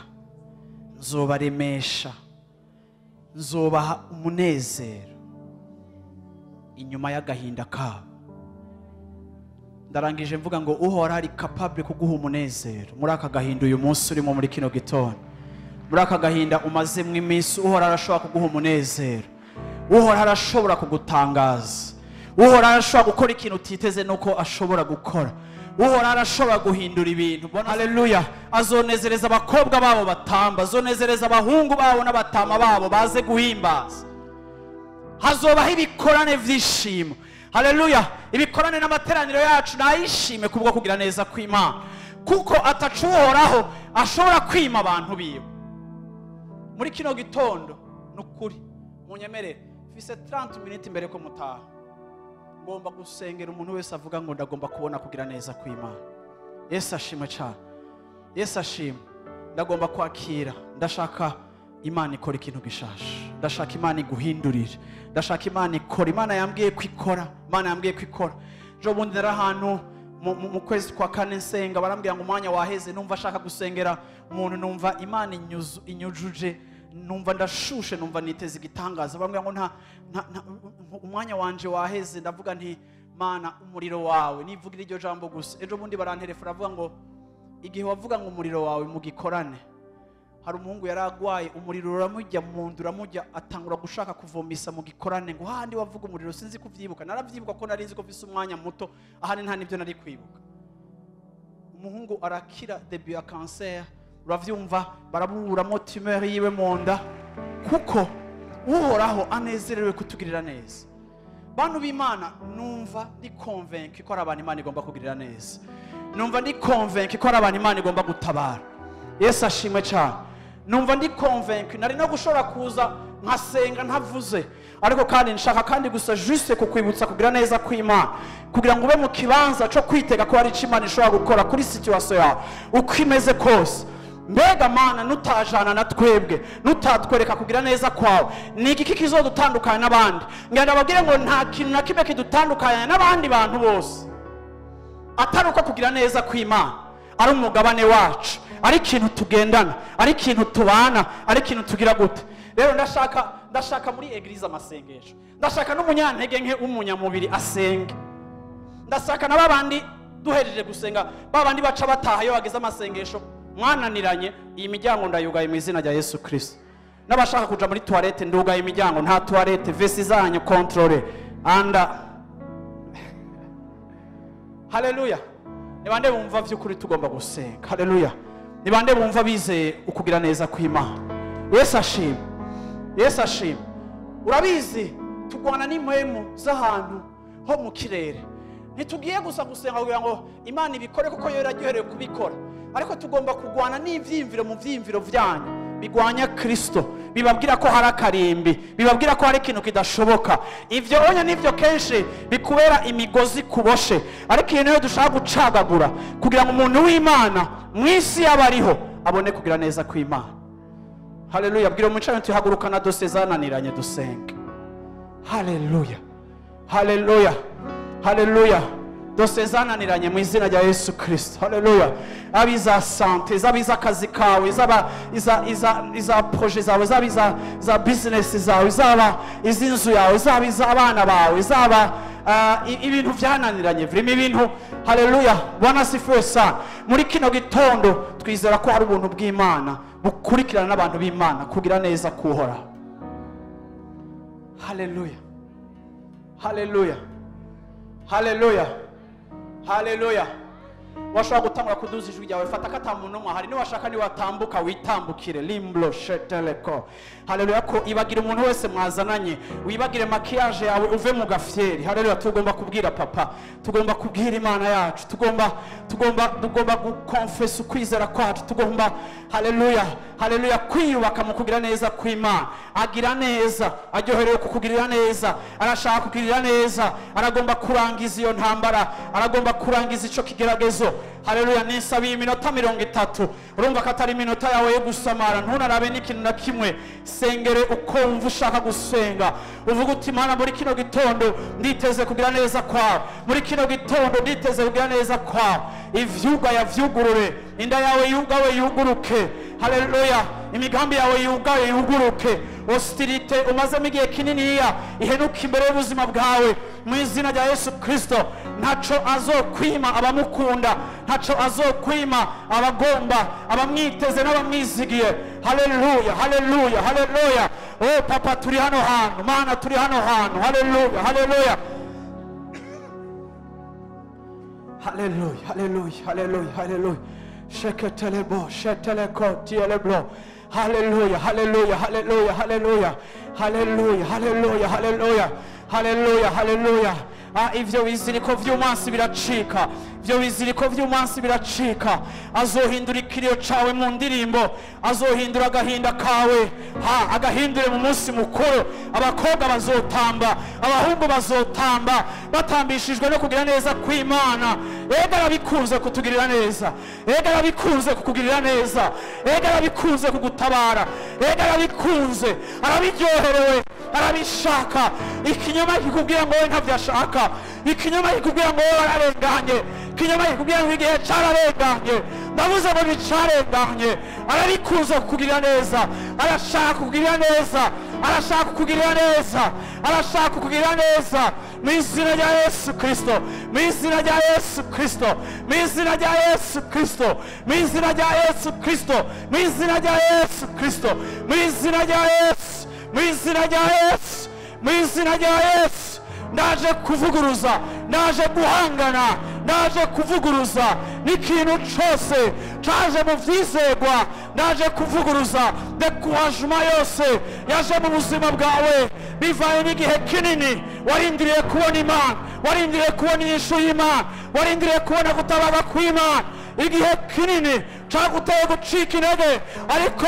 S1: nzobaremesha nzobaha umunezero inyuma y'agahinda kabo. ndarangije mvuga ngo uhora ari capable kuguha umunezero muri aka gahinda uyu munsi urimo muri kino gitondo. muri aka gahinda umazemwe iminsi uhora arashobora kuguha umunezero. uhora arashobora kugutangaza. uhora arashobora gukora ikintu utiteze nuko ashobora gukora. uhora arashobora guhindura ibintu. haleluya. azonezereza abakobwa babo batamba. azonezereza abahungu babo n'abatama babo baze guhimbaza. hazobaho ibikorane vy'ishimo. haleluya. ibikorane n'amateraniro yacu nayishime kubwo kugira neza kw'Imana kuko atacu uhoraho ashobora kwima abantu biwe. muri kino gitondo nukuri munyemerere fise 30 minutes imbere ko mutaha ngomba gusengera umuntu wese avuga ngo ndagomba kubona kugira neza kw'Imana. Yesu ashimwe cyane. Yesu ashimwe. ndagomba kwakira. ndashaka Imana ikora ikintu gishasha. ndashaka Imana iguhindurire. ndashaka Imana ikora. Imana yambwiye kwikora. Imana yambwiye kwikora. Jo bundi nari ahantu mu kwezi kwa kane nsenga barambwira ngo umwanya waheze numva ashaka gusengera umuntu numva Imana inyujuje numva ndashushe numva niteze igitangaza. barambwira ngo nta umwanya wanje waheze. ndavuga nti Mana umuriro wawe nivugira iryo jambo gusa. ejo bundi barantelefona avuga ngo igihe wavuga ngo umuriro wawe mugikorane hari umuhungu yaragwaye umuriro uramujya mu nda uramujya atangura gushaka kuvomisa mu gikorane ngo handi wavuga umuriro sinzi kuvyibuka. naravyibuka ko nari nzi ko mfise umwanya muto ahandi nta nivyo nari kwibuka. umuhungu arakira debut ya cancer. uravyumva baraburamo tumeur yiwe mu nda kuko uhoraho anezerewe kutugirira neza. bantu b'Imana numva ndi convaincu ko ari abantu Imana igomba kugirira neza. numva ndi convaincu ko ari abantu Imana igomba gutabara. Yesu ashimwe cyane. numva ndi convaincu nari no gushobora kuza nkasenga ntavuze ariko kandi nshaka kandi gusa juste kukwibutsa kugira neza kw'Imana kugira ngo ube mu kibanza cyo kwitega ko hari icyo Imana ishobora gukora kuri situation yawe uko imeze kose. mbega Mana nutajana na twebwe nutatwereka kugira neza kwawe ni igiki kizodutandukanya n'abandi. ngenda babwire ngo nta kintu na kimwe kidutandukanya n'abandi bantu bose atari uko kugira neza kw'Imana ari umugabane wacu, ari ikintu tugendana, ari ikintu tubana, ari ikintu tugira gute. rero ndashaka muri eglise amasengesho. ndashaka n'umunyantege nke w'umunyamubiri asenge. ndashaka na babandi duhereje gusenga babandi baca bataha iyo bageze amasengesho mwananiranye iyi miryango ndayugaye mu izina rya Yesu Kristo. n'abashaka kuja muri toilette ndugaye imiryango nta toilette vesi zanyu controle anda. haleluya. nibande bumva vy'ukuri tugomba gusenga. haleluya. nibande bumva bizeye ukugira neza kw'Imana. Yesu ashimwe. Yesu ashimwe. urabizi tugwana n'impwemu z'ahantu ho mu kirere. ntitugiye gusa gusenga kugira ngo Imana ibikore kuko yo yararyoherewe kubikora ariko tugomba kugwana n'ivyimviro mu vyimviro vyanyu bigwanya Kristo, bibabwira ko hari akarimbi, bibabwira ko hari ikintu kidashoboka. Ivyo onye nivyo kenshi bikubera imigozi kuboshe, ariko iyo niyo dushaka gucagagura kugira ngo umuntu w'Imana mwisi yabariho abone kugira neza kw'Imana. Haleluya. Bwira umucanye tuhagurukana dose zananiranye dusenge. Haleluya, haleluya, haleluya. Dose zananiranye mu izina rya Yesu Kristo. Haleluya. Abiza sante, zabiza akazi kawe, zaba iza projet zawe, zabiza za business zawe, zaba izinzu yawe, zabiza abana bawe, zaba ibintu byananiranye, vrimo ibintu. Haleluya. Bwana sifiwe sana. Muri kino gitondo twizera ko hari ubuntu bw'Imana bukurikirana n'abantu b'Imana kugira neza kuhora. Haleluya, haleluya, haleluya, haleluya. Washaka gutangura kuduza ijwi ryawe, fata katamuntu mwahari, ni washaka ni watambuka witambukire limblo sheteleko. Haleluya. Ko ibagira umuntu wese mwazananye, wibagire makiyaje yawe uve mu gafyeri. Haleluya. Tugomba kubwira papa, tugomba kubwira Imana yacu, tugomba gukonfess ukwizera kwacu, tugomba haleluya, haleluya, kwiyubaka mu kugira neza kw'Imana. Agira neza, aryoherewe kukugirira neza, arashaka kukugirira neza, aragomba kurangiza iyo ntambara, aragomba kurangiza ico kigeragezo. Haleluya. Nisabiye iminota 30. Urumva ko atari iminota yawe yo gusamara, ntunarabe n'ikintu na kimwe. Sengere uko wumva ushaka gusenga, uvuga uti Mana, muri kino gitondo nditeze kugira neza kwawe, muri kino gitondo nditeze kugira neza kwawe. Ivyuga yavyugurure, inda yawe yugawe yuguruke. Haleluya. Imigambi yawe yugawe yuguruke. Hostilite umazemo igihe kininiya ihenuka imbere y'ubuzima bwawe mu izina rya Yesu Kristo. Ntaco azokwima abamukunda, ntaco azokwima abagomba, abamwiteze n'abamwizigiye. Haleluya, haleluya, haleluya. Oh papa, turi hano hantu, Mana, turi hano hantu. Haleluya, haleluya, haleluya, haleluya, haleluya, haleluya. Sheketelebo, sheteleko, tieleblo. Haleluya, haleluya, haleluya, haleluya, haleluya, haleluya, haleluya, haleluya, haleluya. Ivyo biziriko vy'umunsi biracika, ivyo biziriko vy'umunsi biracika. Azohindura ikiriyo cawe mu ndirimbo, azohindura agahinda kawe, agahindure mu munsi mukuru. Abakobwa bazotamba, abahungu bazotamba, batambishijwe no kugira neza kw'Imana. Ega arabikunze kutugirira neza, ega arabikunze kukugirira neza, ega arabikunze kugutabara, ega arabikunze, arabiryoherewe, arabishaka. Ikinyoma kikubwira ngo we ntavyashaka, ikinyoma kikubwira ngo we wararenganye, ikinyoma kikubwira ngo igihe cararenganye. Ndavuze ngo bicarenganye. Arabikunze kukugirira neza, arashaka kukugirira neza, arashaka kukugirira neza, arashaka kukugirira neza. Mu izina rya Yesu Kristo, mu izina rya Yesu Kristo, mu izina rya Yesu Kristo, mu izina rya Yesu Kristo, mu izina rya Yesu Kristo, mu izina rya Yesu, mu izina rya Yesu, mu izina rya Yesu. Ndaje kuvuguruza, ndaje guhangana, ndaje kuvuguruza n'ikintu cyose caje mu vyizegwa. Ndaje kuvuguruza dekuhajuma yose yaje mu buzima bwawe bivaye n'igihe kinini warindiriye kubona Imana, warindiriye kubona inyishu y'Imana, warindiriye kubona gutabaga kw'Imana. Igihe kinini caguteye gucika intege, ariko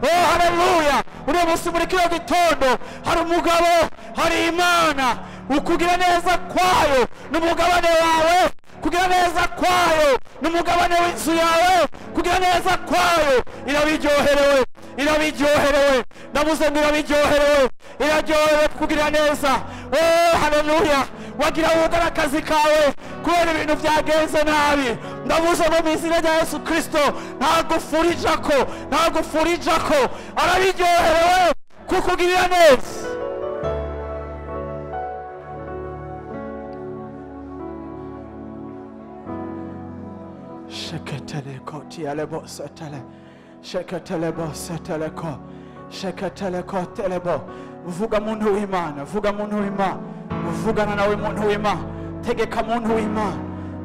S1: oh haleluya, uno munsi muri kino gitondo hari umugabo, hari Imana. Ukugira neza kwayo n'umugabane wawe, kugira neza kwayo n'umugabane w'inzu yawe, kugira neza kwayo irabiryoherewe, irabiryoherewe. Ndavuze ngo irabiryoherewe, iraryoherewe kugira neza. Oh haleluya. Wagira wugara akazi kawe kubera ibintu byagenze nabi, ndavuze ngo mu izina rya Yesu Kristo ntagufurijako, ntagufurijako. Arabiryoherewe kukugirira neza. Sheketeleko tialebo setele, sheketelebo seteleko, sheketeleko telebo. Vuga muntu w'Imana, vuga muntu w'Imana, vugana nawe muntu w'Imana, tegeka muntu w'Imana,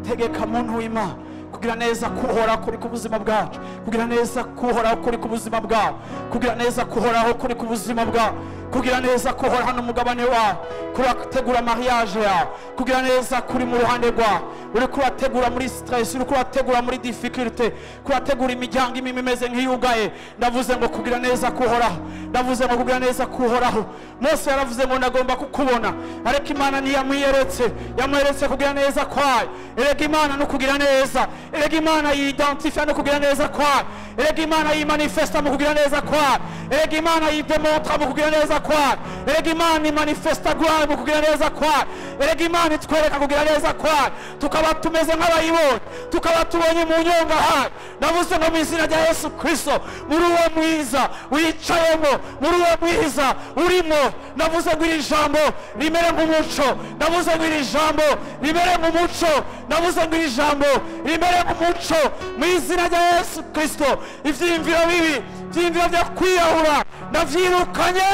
S1: tegeka muntu w'Imana. Kugira neza kuhoraho kuri ku buzima bwacu, kugira neza kuhoraho kuri ku buzima bwawe, kugira neza kuhoraho kuri ku buzima bwawe, kugira neza kuhora hano umugabane wawe, kurategura mariage yawe, kugira neza kuri mu ruhande rwawe, uri kurategura muri stress, uri kurategura muri difficulty, kurategura imiryango imeze nk'iyugaye. Ndavuze ngo kugira neza kuhoraho, ndavuze ngo kugira neza kuhoraho. Mose yaravuze ngo ndagomba kukubona, ariko Imana ntiyamwiyeretse, yamweretse kugira neza kwayo. Erega Imana no kugira neza, erega Imana yidentifia no kugira neza kwayo, erega Imana yimanifesta mu kugira neza kwayo, erega Imana yidemontra mu kugira neza kwayo, erega Imana imanifesta gloire mu kugira neza kwayo, erega Imana itwereka kugira neza kwayo, tukaba tumeze nk'abayibonye, tukaba tubonye mu nyonga hayo. Ndavuze ngo mu izina rya Yesu Kristo, muri uwo mwiza wicayemo, muri uwo mwiza urimo, ndavuze ngo iri jambo rimere nk'umuco, ndavuze ngo iri jambo rimere nk'umuco, ndavuze ngo iri jambo rimere nk'umuco mu izina rya Yesu Kristo. Ivyiyumviro bibi, ivyiyumviro vyo kwiyahura ndavyirukanye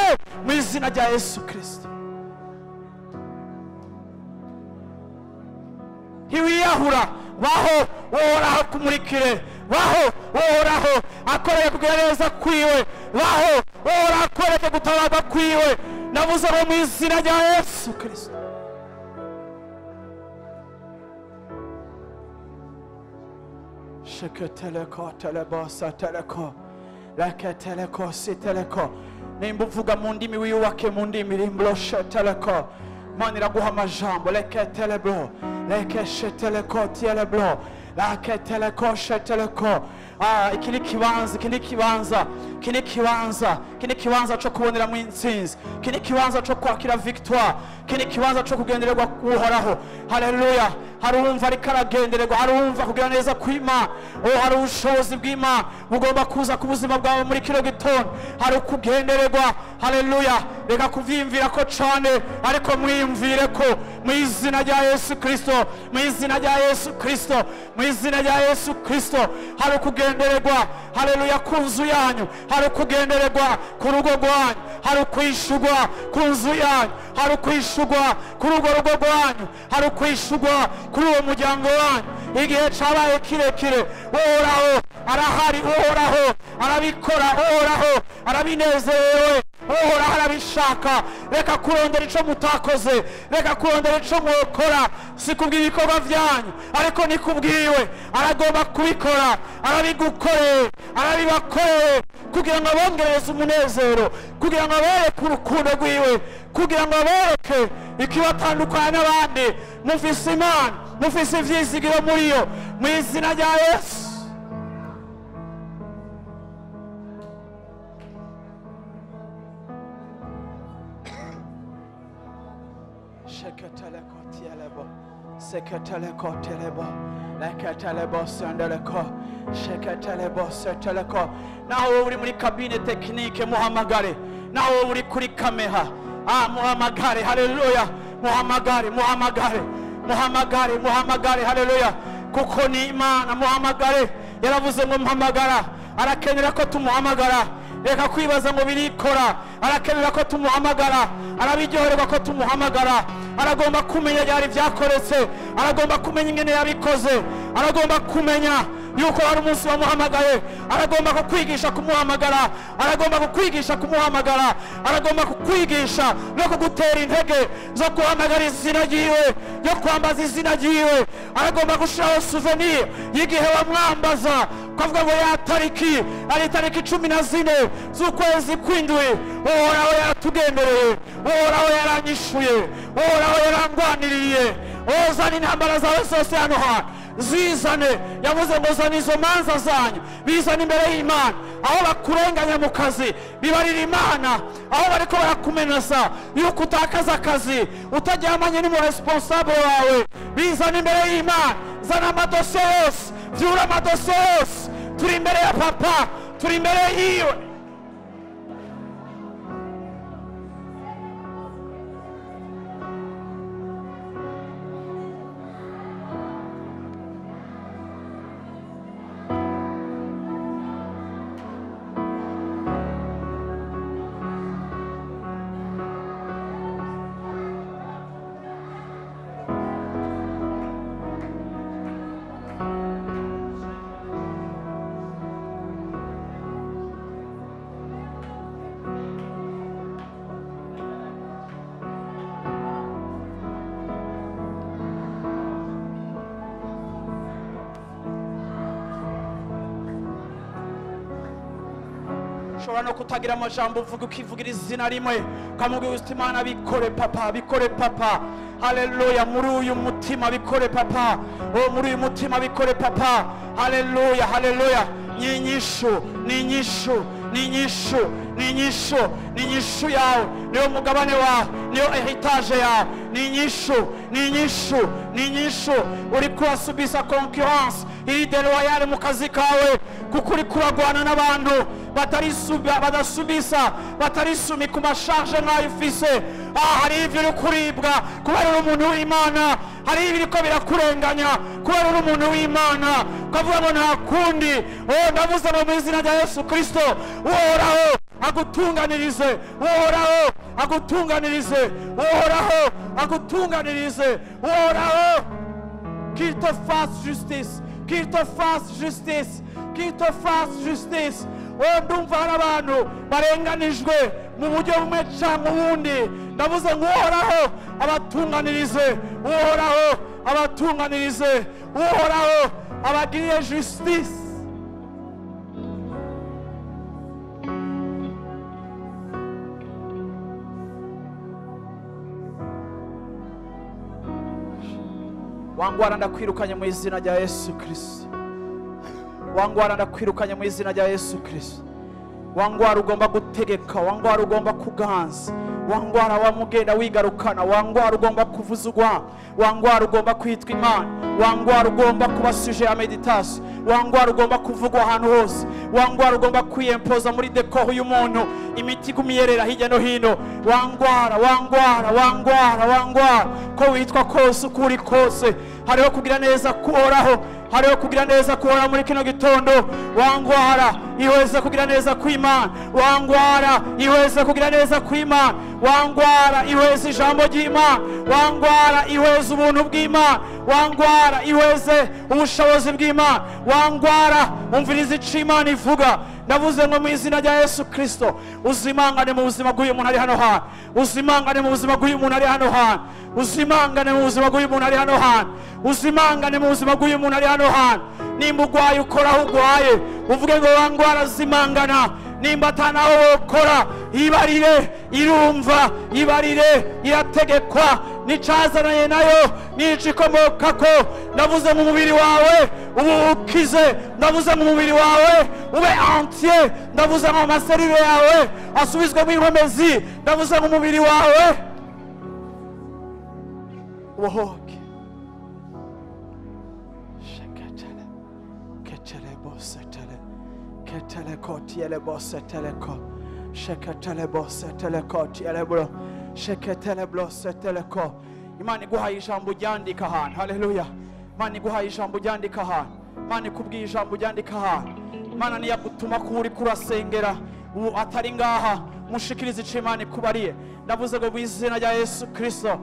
S1: mu izina rya Yesu Kristo. Hiwiyahura, baho wohoraho kumurikire, baho wohoraho akoreye kugira neza kwiwe, baho wohoraho akwereke gutabarwa kwiwe. Ndavuze ngo mu izina rya Yesu Kristo. Sheketeleko telebosa teleko leketeleko siteleko. Nimba uvuga mu ndimi wiyubake mu ndimi rimbloshe teleko. Mana iraguha amajambo leketeleblo lekesheteleko tieleblo laketeleko sheteleko. Iki ni kibanza, iki ni kibanza, iki ni kibanza, iki ni kibanza cyo kuboneramo intsinzi, iki ni kibanza cyo kwakira victoire, iki ni kibanza cyo kugendererwa kuhoraho. Haleluya. Hari uwumva ariko aragendererwa, hari uwumva kugira neza kw'Imana, hari ubushobozi bw'Imana bugomba kuza ku buzima bwawe muri kino gitondo, hari ukugendererwa. Haleluya. Reka kuvyimvira ko cane, ariko mwiyumvire ko mu izina rya Yesu Kristo, mu izina rya Yesu Kristo, mu izina rya Yesu Kristo hari ukugendererwa. Haleluya. Ku nzu yanyu hari ukugendererwa, ku rugo rwanyu hari ukwishurwa, ku nzu yanyu hari ukwishurwa, ku rugo rwanyu hari ukwishurwa, kuri uwo muryango wanyu. Igihe cabaye kirekire, uhoraho arahari, uhoraho arabikora, uhoraho arabinezerewe, uhoraho arabishaka. Reka kurondera ico mutakoze, reka kurondera ico mwokora, si kubw'ibikorwa vyanyu, ariko ni kubwiwe. Aragomba kubikora, arabigukoreye, arabibakoreye, kugira ngo abongereze umunezero, kugira ngo abereke urukundo rwiwe, kugira ngo abereke ikibatandukanya n'abandi. Mufise Imana, mufise ivyizigiro muri yo, mu izina rya Yesu. Sheketeleko tielebo, seketeleko telebo, leketelebo sendeleko, sheketelebo seteleko. Naho uri muri kabine tekinike muhamagare, naho uri kuri kameha, muhamagare. Haleluya. Muhamagare, muhamagare, muhamagare, muhamagare. Haleluya. Kuko ni Imana. Muhamagare. Yaravuze ngo muhamagara, arakenera ko tumuhamagara. Reka kwibaza ngo birikora, arakenera ko tumuhamagara, arabiryoherwa ko tumuhamagara. Aragomba kumenya byari byakoretse, aragomba kumenya ingene yabikoze, aragomba kumenya yuko hari umunsi wamuhamagaye, aragomba kukwigisha kumuhamagara, aragomba kukwigisha kumuhamagara, aragomba kukwigisha no kugutera intege zo guhamagara izina ryiwe, yo kwambaza izina ryiwe. Aragomba gushiraho souvenir y'igihe wamwambaza, kwavuga ngo ya tariki ari tariki 14 z'ukwezi kw'indwi. Uhoraho yaratugendereye, uhoraho yaranyishuye, uhoraho yarangwaniriye. Ozana intambara zawe zose hano hantu, zizane. Yavuze ngo zana izo manza zanyu, bizana imbere y'Imana. Aho bakurenganya mu kazi, bibarira Imana. Aho bariko barakumenasa yuko utakaza akazi, utaryamanye n'umu responsable wawe, bizana imbere y'Imana. Zana amadosiye yose, vyura amadosiye yose. Turi imbere ya papa, turi imbere yiwe. ushobora no kutagira amajambo uvuga ukivugira izina rimwe ukamubwira uti Imana bikore papa, bikore papa. Haleluya, muri uyu mutima bikore papa, muri uyu mutima bikore papa. Haleluya, haleluya. Ninyishu, ninyishu, ninyishu, ninyishu, ninyishu yawe, niyo mugabane wawe, niyo heritage yawe. Ninyishu, ninyishu, ninyishu. Uri kurasubisa concurrence iri deloyale mu kazi kawe, kuko uri kuragwana n'abantu badasubisa, batarisumi ku masharge nk'ayo ufise. Hari ibyo uri kuribwa kubera uri umuntu w'Imana, hari ibiri ko birakurenganya kubera uri umuntu w'Imana, ukavuga ngo nta kundi. Ndavuze mu izina rya Yesu Kristo, uhoraho agutunganirize, uhoraho agutunganirize, uhoraho agutunganirize, uhoraho qu'il te fasse justice, qu'il te fasse justice, qu'il te fasse justice. Ndumva hari abantu barenganijwe mu buryo bumwe cyangwa ubundi. Ndavuze ngo uhoraho abatunganirize, uhoraho abatunganirize, uhoraho abagiriye justice. Wangwara ndakwirukanye mu izina rya Yesu Kristo. Wangwara ndakwirukanye mu izina rya Yesu Kristo. Wangwara ugomba gutegeka, wangwara ugomba kuganza, wangwara wamugenda wigarukana, wangwara ugomba kuvuzugwa, wangwara ugomba kwitwa Imana, wangwara ugomba kuba sujet ya meditation, wangwara ugomba kuvugwa ahantu hose, wangwara ugomba kwiyempoza muri dekoro y'umuntu, imiti kumiyerera hirya no hino. Wangwara, wangwara, wangwara, wangwara, ko witwa kose ukuri kose. Hariho kugira neza kuhoraho, hariho kugira neza kuhoraho muri kino gitondo. Wangwara ihweze kugira neza kw'Imana, wangwara ihweze kugira neza kw'Imana, wangwara ihweze ijambo ry'Imana, wangwara ihweze ubuntu bw'Imana, wangwara ihweze ubushobozi bw'Imana, wangwara umviriza ico Imana ivuga. Ndavuze ngo mu izina rya Yesu Kristo, uzimangane mu buzima bw'uyu muntu ari hano hantu, uzimangane mu buzima bw'uyu muntu ari hano hantu, uzimangane mu buzima bw'uyu muntu ari hano hantu, uzimangane mu buzima bw'uyu muntu ari hano hantu. Nimba ugwaye ukoraho ugwaye, uvuge ngo wangwara zimangana. Nimba atanaho wokora, ibarire irumva, ibarire irategekwa, nicazananye nayo nicikomokako. Ndavuze mu mubiri wawe ubu ukize, ndavuze mu mubiri wawe ube entier, ndavuze mu maserire yawe asubizwe mu inkomezi, ndavuze mu mubiri wawe ubohoke. Shekatele ketele bosetele ketele kotiele bosetele ko shekatele bosetele kotiele bro shekatele bosetele ko. Imana iguhaye ijambo ryandika ahantu. Haleluya. Imana iguhaye ijambo ryandika ahantu, Imana ikubwiye ijambo ryandika ahantu. Imana niyagutuma ko uri kurasengera ubu atari ngaha, mushikirize ico Imana ikubariye. Ndavuze ngo mu izina rya Yesu Kristo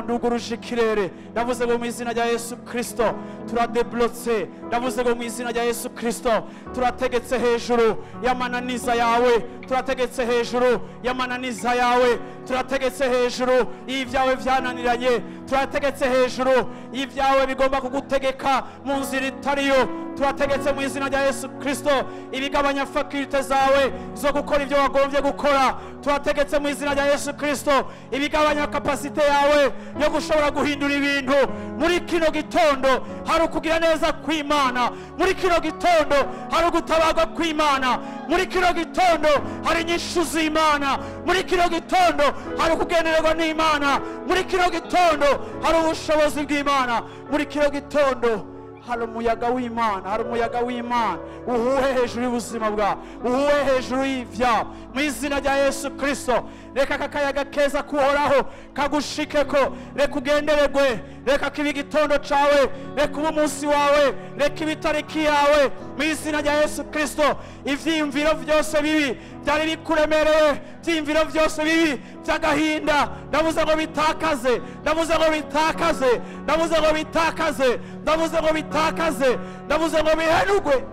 S1: nduguruje ikirere. Ndavuze ngo mu izina rya Yesu Kristo turadeblotse. Ndavuze ngo mu izina rya Yesu Kristo turategetse hejuru y'amananiza yawe, turategetse hejuru y'amananiza yawe, turategetse hejuru y'ivyawe vyananiranye, turategetse hejuru y'ivyawe bigomba kugutegeka mu nzira itariyo. Turategetse mu izina rya Yesu Kristo ibigabanya faculté zawe zo gukora ibyo wagombye gukora. Turategetse mu izina rya Yesu Kristo ibigabanya kapasite yawe yo gushobora guhindura ibintu. Muri kino gitondo hari ukugira neza kw'Imana, muri kino gitondo hari ugutabarwa kw'Imana, muri kino gitondo hari inyishu z'Imana, muri kino gitondo hari ukugendererwa n'Imana, muri kino gitondo hari ubushobozi bw'Imana, muri kino gitondo hari umuyaga w'Imana, hari umuyaga w'Imana uhuhe hejuru y'ubuzima bwawe, uhuhe hejuru y'ivyawe mu izina rya Yesu Kristo. Reka kakayaga keza kuhoraho kagushikeko, reka ugendererwe, reka kiba igitondo cawe, reka uba umunsi wawe, reka iba itariki yawe mu izina rya Yesu Kristo. Ivyiyumviro vyose bibi byari bikuremereye, ivyiyumviro vyose bibi by'agahinda, ndavuze ngo bitakaze, ndavuze ngo bitakaze, ndavuze ngo bitakaze, ndavuze ngo bitakaze, ndavuze ngo bihenugwe.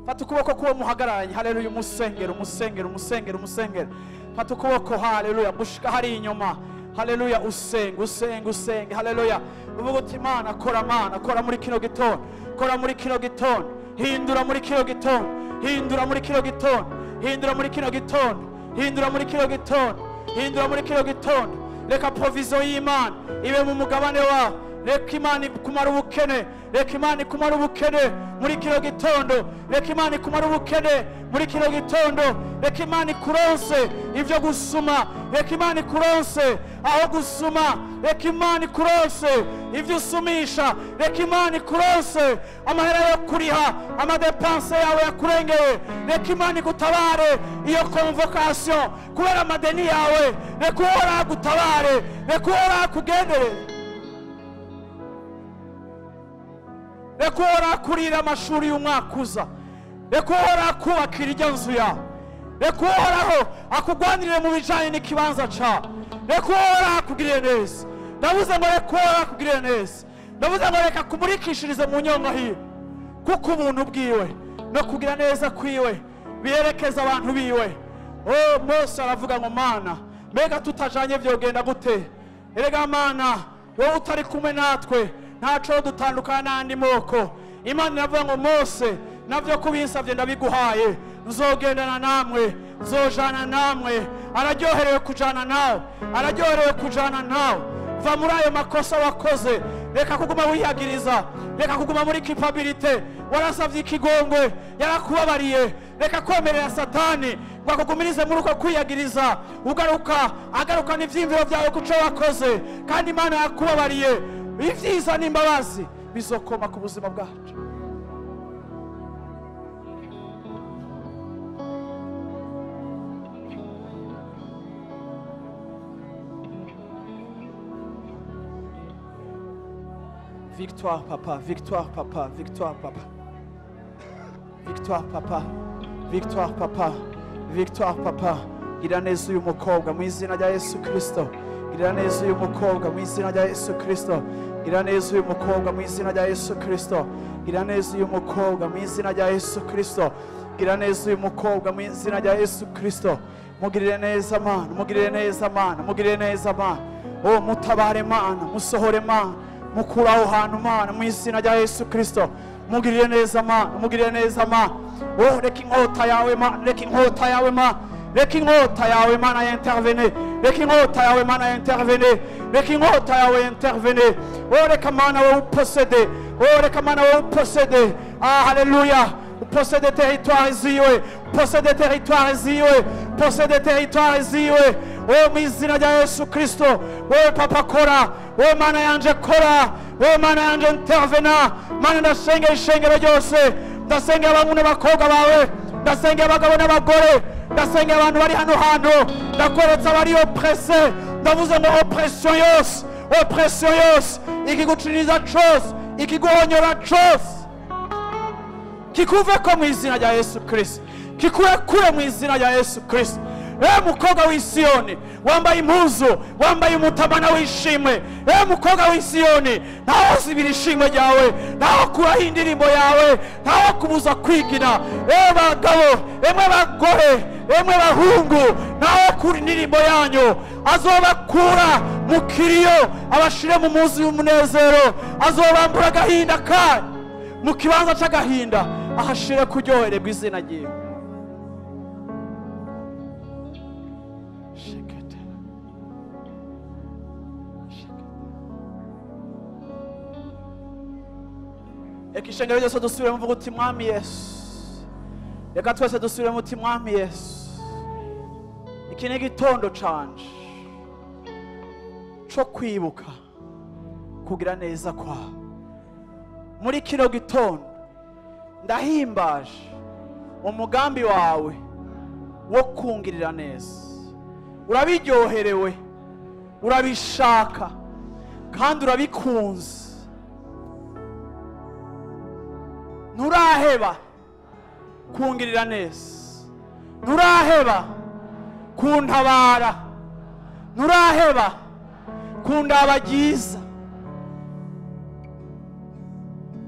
S1: Fata ukuboko kuwo muhagararanye. Haleluya. Umusengero, umusengero, umusengero, umusengero. Fata ukuboko. Haleluya. Mushika hari inyuma. Haleluya. Usenge, usenge, usenge. Haleluya. Uvuga uti Imana kora, Mana kora muri kino gitondo, kora muri kino gitondo, hindura muri kino gitondo, hindura muri kino gitondo, hindura muri kino gitondo, hindura muri kino gitondo, hindura muri kino gitondo. Reka provision y'Imana ibe mu mugabane wawe. Reka Imana kumara ubukene, reka Imana kumara ubukene muri kino gitondo, reka Imana kumara ubukene muri kino gitondo, reka Imana kuronse ivyo gusuma, reka Imana kuronse aho gusuma, reka Imana kuronse ivyo usumisha, reka Imana kuronse amahera yo kuriha amadepanse yawe yakurengeye, reka Imana gutabare iyo convocation kubera amadeni yawe, reka uhora gutabare, reka uhora kugendere, reka uhora kurira amashuri y'umwaka uza, reka uhora kubakira iryo nzu yawe, reka uhoraho akugwanirire mu bijanye n'ikibanza cawe, reka uhora akugirire neza. Ndavuze ngo reka uhora akugirire neza, ndavuze ngo reka kumurikishirize mu nyonga hiwe, kuko ubuntu bwiwe no kugira neza kwiwe biherekeza abantu biwe. Mose aravuga ngo Mana, mbega tutajanye vyogenda gute? Erega Mana, wowe utari kumwe natwe ntaco dutandukana n'andi moko. Imana iravuga ngo Mose, navyo kubinsavye ndabiguhaye, nzogendana namwe, nzojana namwe. Araryoherewe kujana nawe, araryoherewe kujana nawe. Va muri ayo makosa wakoze, reka kuguma wiyagiriza, reka kuguma muri culpabilité. Warasavye ikigongwe, yarakubabariye, reka kwemerera Satani ngo akugumirize muri uko kwiyagiriza, agaruka n'ivyimviro vyawe kuco wakoze, kandi Imana yakubabariye. Ivyiza n'imbabazi bizokoma ku buzima bwacu. Victoire papa, victoire papa, victoire papa, victoire papa, victoire papa, victoire papa. Gira neza uyu mukobwa mu izina rya Yesu Kristo, gira neza uyu mukobwa mu izina rya Yesu Kristo, gira neza uyu mukobwa mu izina rya Yesu Kristo, gira neza uyu mukobwa mu izina rya Yesu Kristo, gira neza uyu mukobwa mu izina rya Yesu Kristo. Mugirire neza Mana, mugirire neza Mana, mugirire neza Mana. Mutabare Mana, musohore Mana, mukuraho hantu Mana mu izina rya Yesu Kristo. Mugirire neza Mana, mugirire neza Mana. Reka inkota yawe Mana, reka inkota yawe Mana, reka inkota yawe Mana y'intervenir, reka inkota yawe Mana y'intervenir, reka inkota yawe y'intervenir. Reka Mana wowe uposede, reka Mana wowe uposede. Haleluya. Possède territoire ziwe, possède territoire ziwe, possède territoire ziwe. Mu izina rya Yesu Kristo, wowe papa kora, wowe Mana yanje kora, wowe Mana yanje intervena. Mana ndasenga ishengero ryose, ndasenga abahungu n'abakobwa bawe, ndasenga abagabo n'abagore, ndasenga abantu bari hano hantu, ndakweretse abari oppressé. Ndavuze ngo oppression yose, oppression yose ikiguciriza cose, ikiguhonyora cose, kikuve ko mu izina rya Yesu Kristo, kikurekure mu izina rya Yesu Kristo. Mukobwa w'Isiyoni wambaye impuzu, wambaye umutamana w'ishimwe, mukobwa w'Isiyoni ntaho zibira ishimwe ryawe, ntaho kuraho indirimbo yawe, ntaho kubuza kwigina. Bagabo, emwe bagore, emwe bahungu, ntaho kuri indirimbo yanyu. Azobakura mu kiriyo, abashire mu muzi w'umunezero, azobambura agahinda kanyu mu kibanza c'agahinda, ahashire kuryohererwa izina ryiwe. Reka ishengero ryose dusubire muvuga uti Mwami Yesu, reka twese dusubire muti Mwami Yesu, iki ni igitondo canje co kwibuka kugira neza kwawe. Muri kino gitondo ndahimbaje umugambi wawe wo kungirira neza. Urabiryoherewe, urabishaka, kandi urabikunze. Nturaheba kungirira neza, nturaheba kuntabara, nturaheba kundaba ryiza.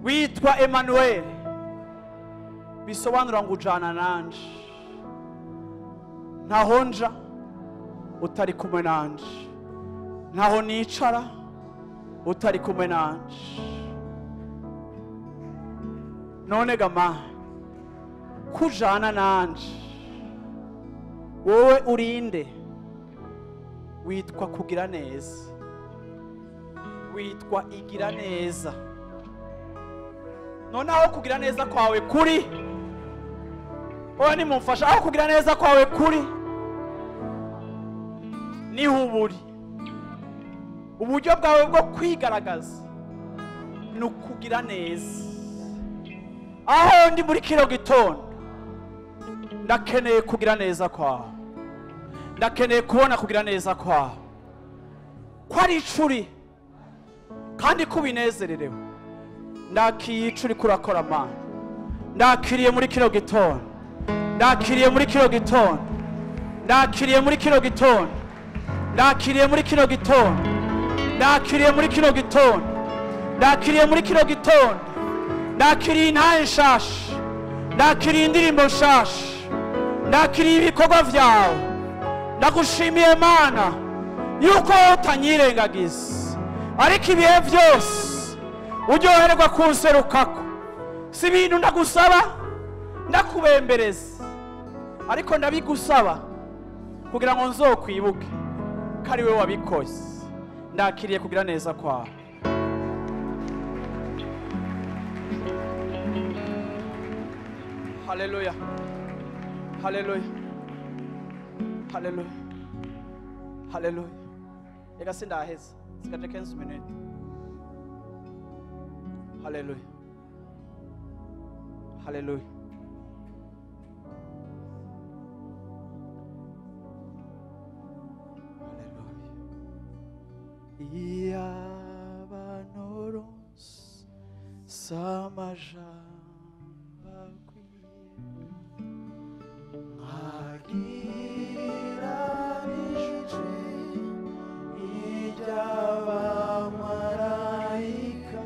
S1: Witwa Emmanuel, bisobanura ngo ujana nanje. Ntaho nja utari kumwe nanje, ntaho nicara utari kumwe nanje. none gama kujana nanje wowe urinde witwa kugira neza, witwa igira neza. None aho kugira neza kwawe kuri, oya nimumfasha, aho kugira neza kwawe kuri niho uburi. Uburyo bwawe bwo kwigaragaza ni ukugira neza. Aho ndi muri kino gitondo ndakeneye kugira neza kwawe, ndakeneye kubona kugira neza kwawe ko ari icuri kandi kubinezererewe. Ndakiriye icuri kurakora Mana, ndakiriye muri kino gitondo, ndakiriye muri kino gitondo, ndakiriye muri kino gitondo, ndakiriye muri kino gitondo, ndakiriye muri kino gitondo, ndakiriye muri kino gitondo, ndakiriye intahe nshasha, ndakiriye indirimbo nshasha, ndakiriye ibikorwa vyawe. Ndagushimiye Mana yuko utanyirengagiza, ariko ibihe byose uryoherwa kunserukako. Si ibintu ndagusaba ndakubembereza, ariko ndabigusaba kugira ngo nzokwibuke ko ari we wabikoze. Ndakiriye kugira neza kwawe. Haleluya, haleluya, haleluya, haleluya. Reka sindaheza, sigaje 15 minutes. Haleluya, haleluya. Iyabanoros samajamba kwiye agiranije iry'abamarayika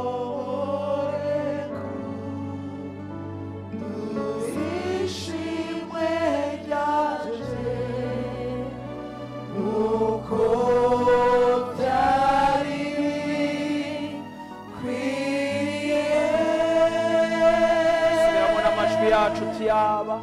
S1: ushobore kuduzishimwe ryaje uko byari bikwiriye. Subiramo n'amajwi yacu tiyaba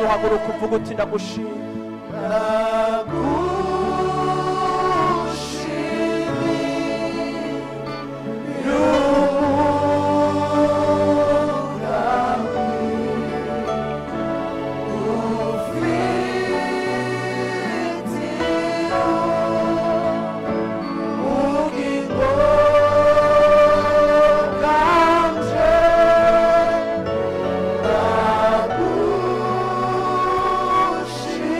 S1: uhaguruka uvuga uti ndagushimye.
S3: She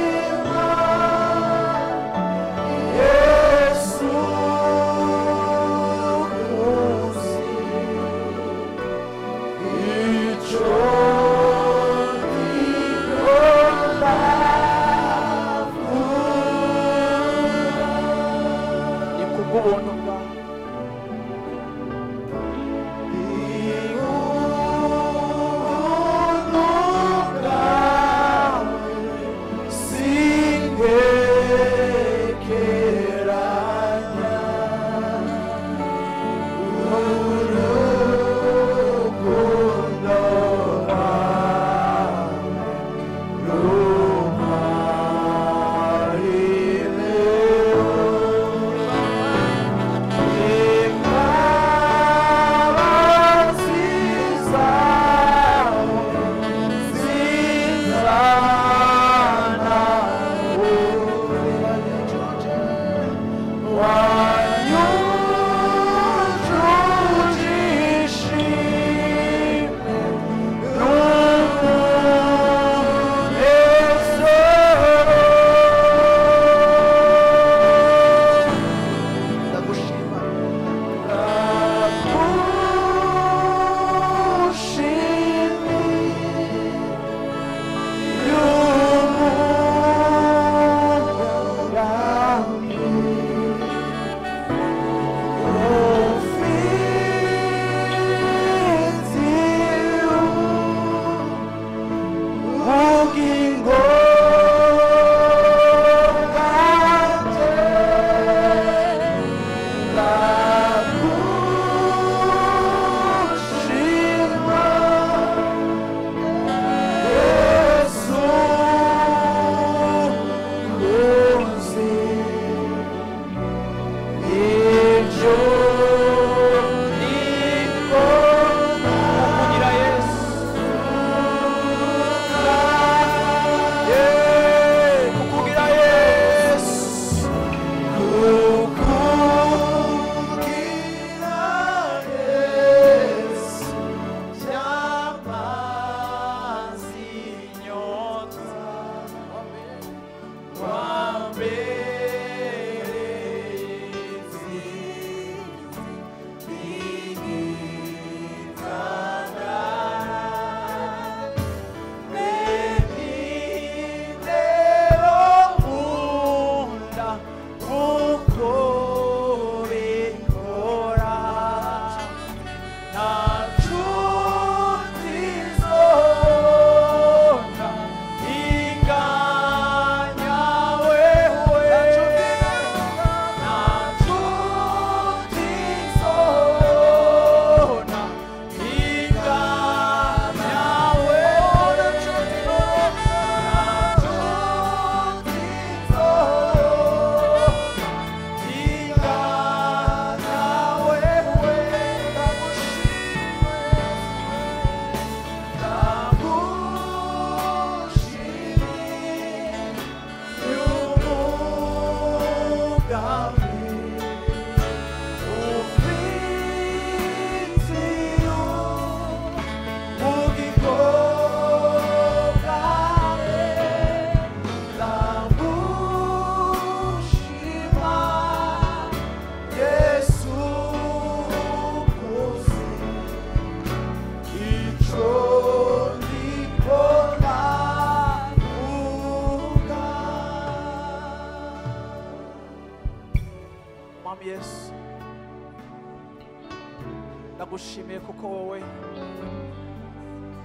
S1: ndagushimiye kuko wowe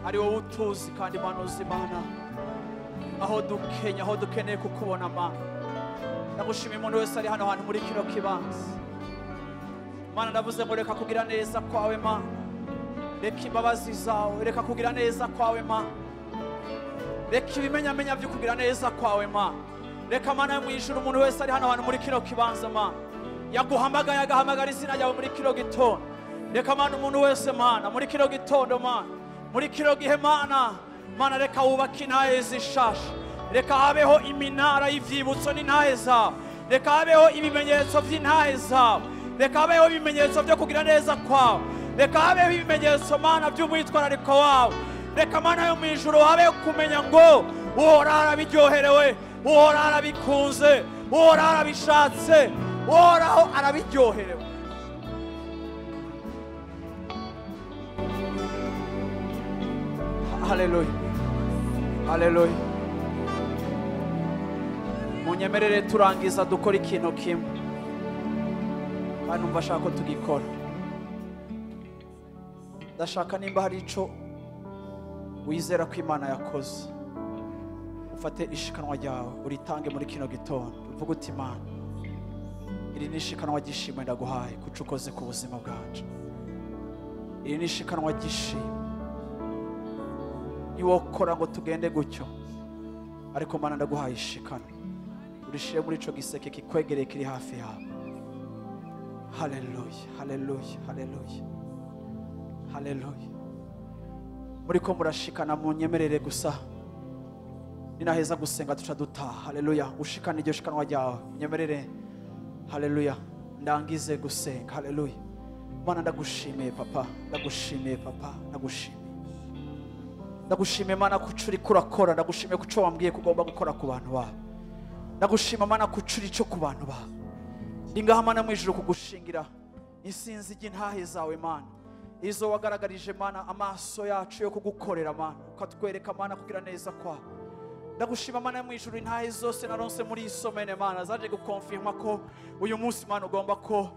S1: ari wowe utuzi kandi Mana uzi Mana aho dukenya aho dukeneye kukubona Mana. Ndagushimiye umuntu wese ari hano hantu muri kino kibanza Mana, ndavuze ngo reka kugira neza kwawe Mana, reka imbabazi zawe, reka kugira neza kwawe Mana, reka ibimenyamenya byo kugira neza kwawe Mana. Reka Mana yo mu ijuru umuntu wese ari hano hantu muri kino kibanza Mana yaguhamagaye agahamagara izina ryawe muri kino gitondo. Reka Mana umuntu wese Mana muri kino gitondo Mana, muri kino gihe Mana, Mana reka wubake intahe zishasha, reka habeho iminara y'ivyibutso n'intahe zawe, reka habeho ibimenyetso vy'intahe zawe, reka habeho ibimenyetso byo kugira neza kwawe, reka habeho ibimenyetso Mana by'umwitwarariko wawe. Reka Mana yo mu ijuru habeho kumenya ngo uhora arabiryoherewe, uhora arabikunze, uhora arabishatse, uhoraho arabiryoherewe. Haleluya, haleluya. Munyemerere turangiza dukora ikintu kimwe kandi umva ashaka ko tugikora. Ndashaka nimba hari ico wizera ko Imana yakoze, ufate ishikanwa ryawe uritange muri kino gitondo, uvuga uti Imana, iri ni ishikanwa ry'ishimwe ndaguhaye kuco ukoze ku buzima bwacu. Iri ni ishikanwa ry'ishimwe, niwokora ngo tugende gutyo, ariko Mana ndaguhaye ishikanwa urishire muri ico giseke kikwegereye kiri hafi yawe. Haleluya, haleluya, haleluya, haleluya. Muriko murashikana munyemerere gusa, ninaheza gusenga tuca dutaha. Haleluya, ushikana iryo shikanwa ryawe munyemerere. Haleluya, ndangize gusenga. Haleluya. Mana ndagushimiye Papa, ndagushimiye Papa, ndagushimiye. Ndagushimiye Mana kucuri kurakora, ndagushimiye kuco wambwiye kugomba gukora ku bantu bawe. Ndagushima Mana kucuri cyo ku bantu bawe. Ndingaha Mana mu ijuru kugushingira insinzi y'intahe zawe Mana, izo wagaragarije Mana amaso yacu yo kugukorera Mana, ukatwereka Mana kugira neza kwawe. Ndagushima Mana mu ijuru intahe zose naronse muri isomene Mana zaje gukonfirma ko uyu munsi Mana ugomba ko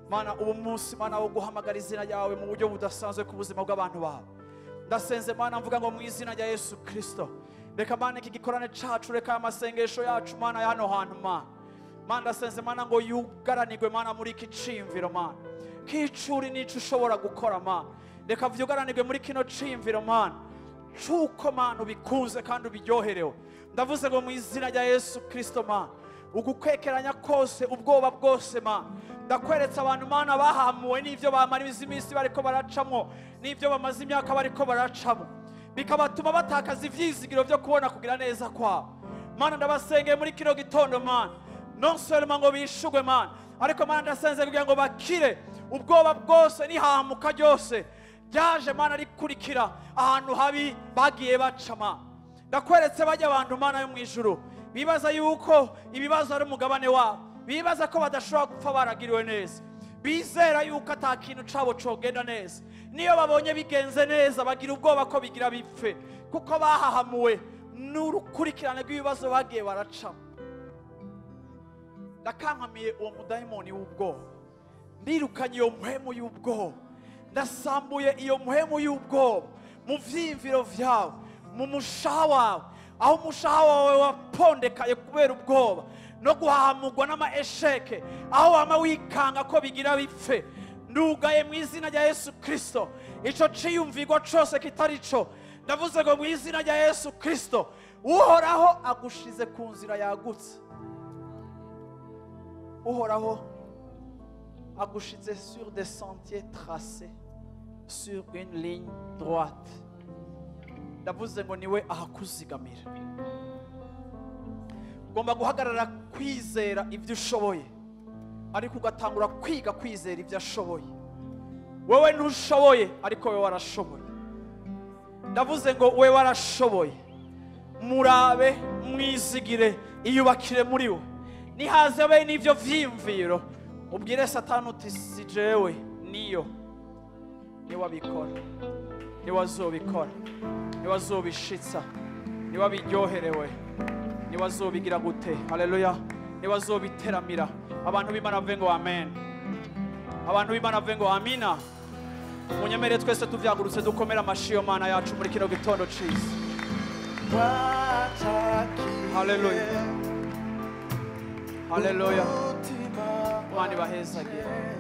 S1: Mana ubu munsi Mana wo guhamagara izina ryawe mu buryo budasanzwe ku buzima bw'abantu bawe. Ndasenze Mana mvuga ngo mu izina rya Yesu Kristo, reka Mana iki gikorane cacu, reka amasengesho yacu Mana ya hano hantu Mana, Mana ndasenze Mana ngo yugaranirwe Mana muri iki cimviro Mana, kicuri nico ushobora gukora Mana, reka vyugaranirwe muri kino cimviro Mana, cuko Mana ubikunze kandi ubiryoherewe. Ndavuze ngo mu izina rya Yesu Kristo Mana, ugukwekeranya kose, ubwoba bwose Mana, ndakweretse abantu Mana bahamuwe n'ivyo bamariza iminsi bariko baracamwo, n'ivyo bamaze imyaka bariko baracamo, bikabatuma batakaza ivyizigiro vyo kubona kugira neza kwawe. Mana ndabasengeye muri kino gitondo Mana, non seulement ngo bishugwe Mana, ariko Mana ndasenze kugira ngo bakire ubwoba bwose n'ihamuka ryose ryaje Mana rikurikira ahantu habi bagiye baca Mana. Ndakweretse bajya abantu Mana yo mu ijuru bibaza yuko ibibazo ari umugabane wabo, bibaza ko badashobora gupfa baragiriwe neza, bizera yuko ata kintu cabo cogenda neza, niyo babonye bigenze neza bagira ubwoba ko bigira bipfe, kuko bahahamuwe n'urukurikirane rw'ibibazo bagiye baracamo. Ndakankamiye uwo mudayimoni w'ubwoba, ndirukanye iyo mpwemu y'ubwoba, ndasambuye iyo mpwemu y'ubwoba mu vyimviro vyawe, mu mushaha wawe, aho umushaha wawe wapondekaye kubera ubwoba no guhahamurwa n'amaesheke, aho wama wikanga ko bigira bipfe. Ndugaye mu izina rya Yesu Kristo ico ciyumvirwa cose kitari co. Ndavuze ngo mu izina rya Yesu Kristo uhoraho agushize ku nzira yagutse, uhoraho agushize sur des sentiers tracés, sur une ligne droite. Ndavuze ngo niwe ahakuzigamira. Ugomba guhagarara kwizera ibyo ushoboye, ariko ugatangura kwiga kwizera ibyo ashoboye. Wewe ntushoboye ariko wewe warashoboye. Ndavuze ngo wewe warashoboye, murabe mwizigire iyubakire muri we. Nihaze abe n'ivyo vyimviro ubwire Satani uti si jewe niyo, niwe abikora, niwe azobikora, niwe azobishitsa, niwe abiryoherewe, niwe azobigira gute. Haleluya, niwe azobiteramira. Abantu b'Imana bavuge ngo amen, abantu b'Imana bavuge ngo amina. munyemere twese tuvyagurutse dukomera amashi yo mana yacu muri kino gitondo ciza. Haleluya, haleluya. Mani bahezagire.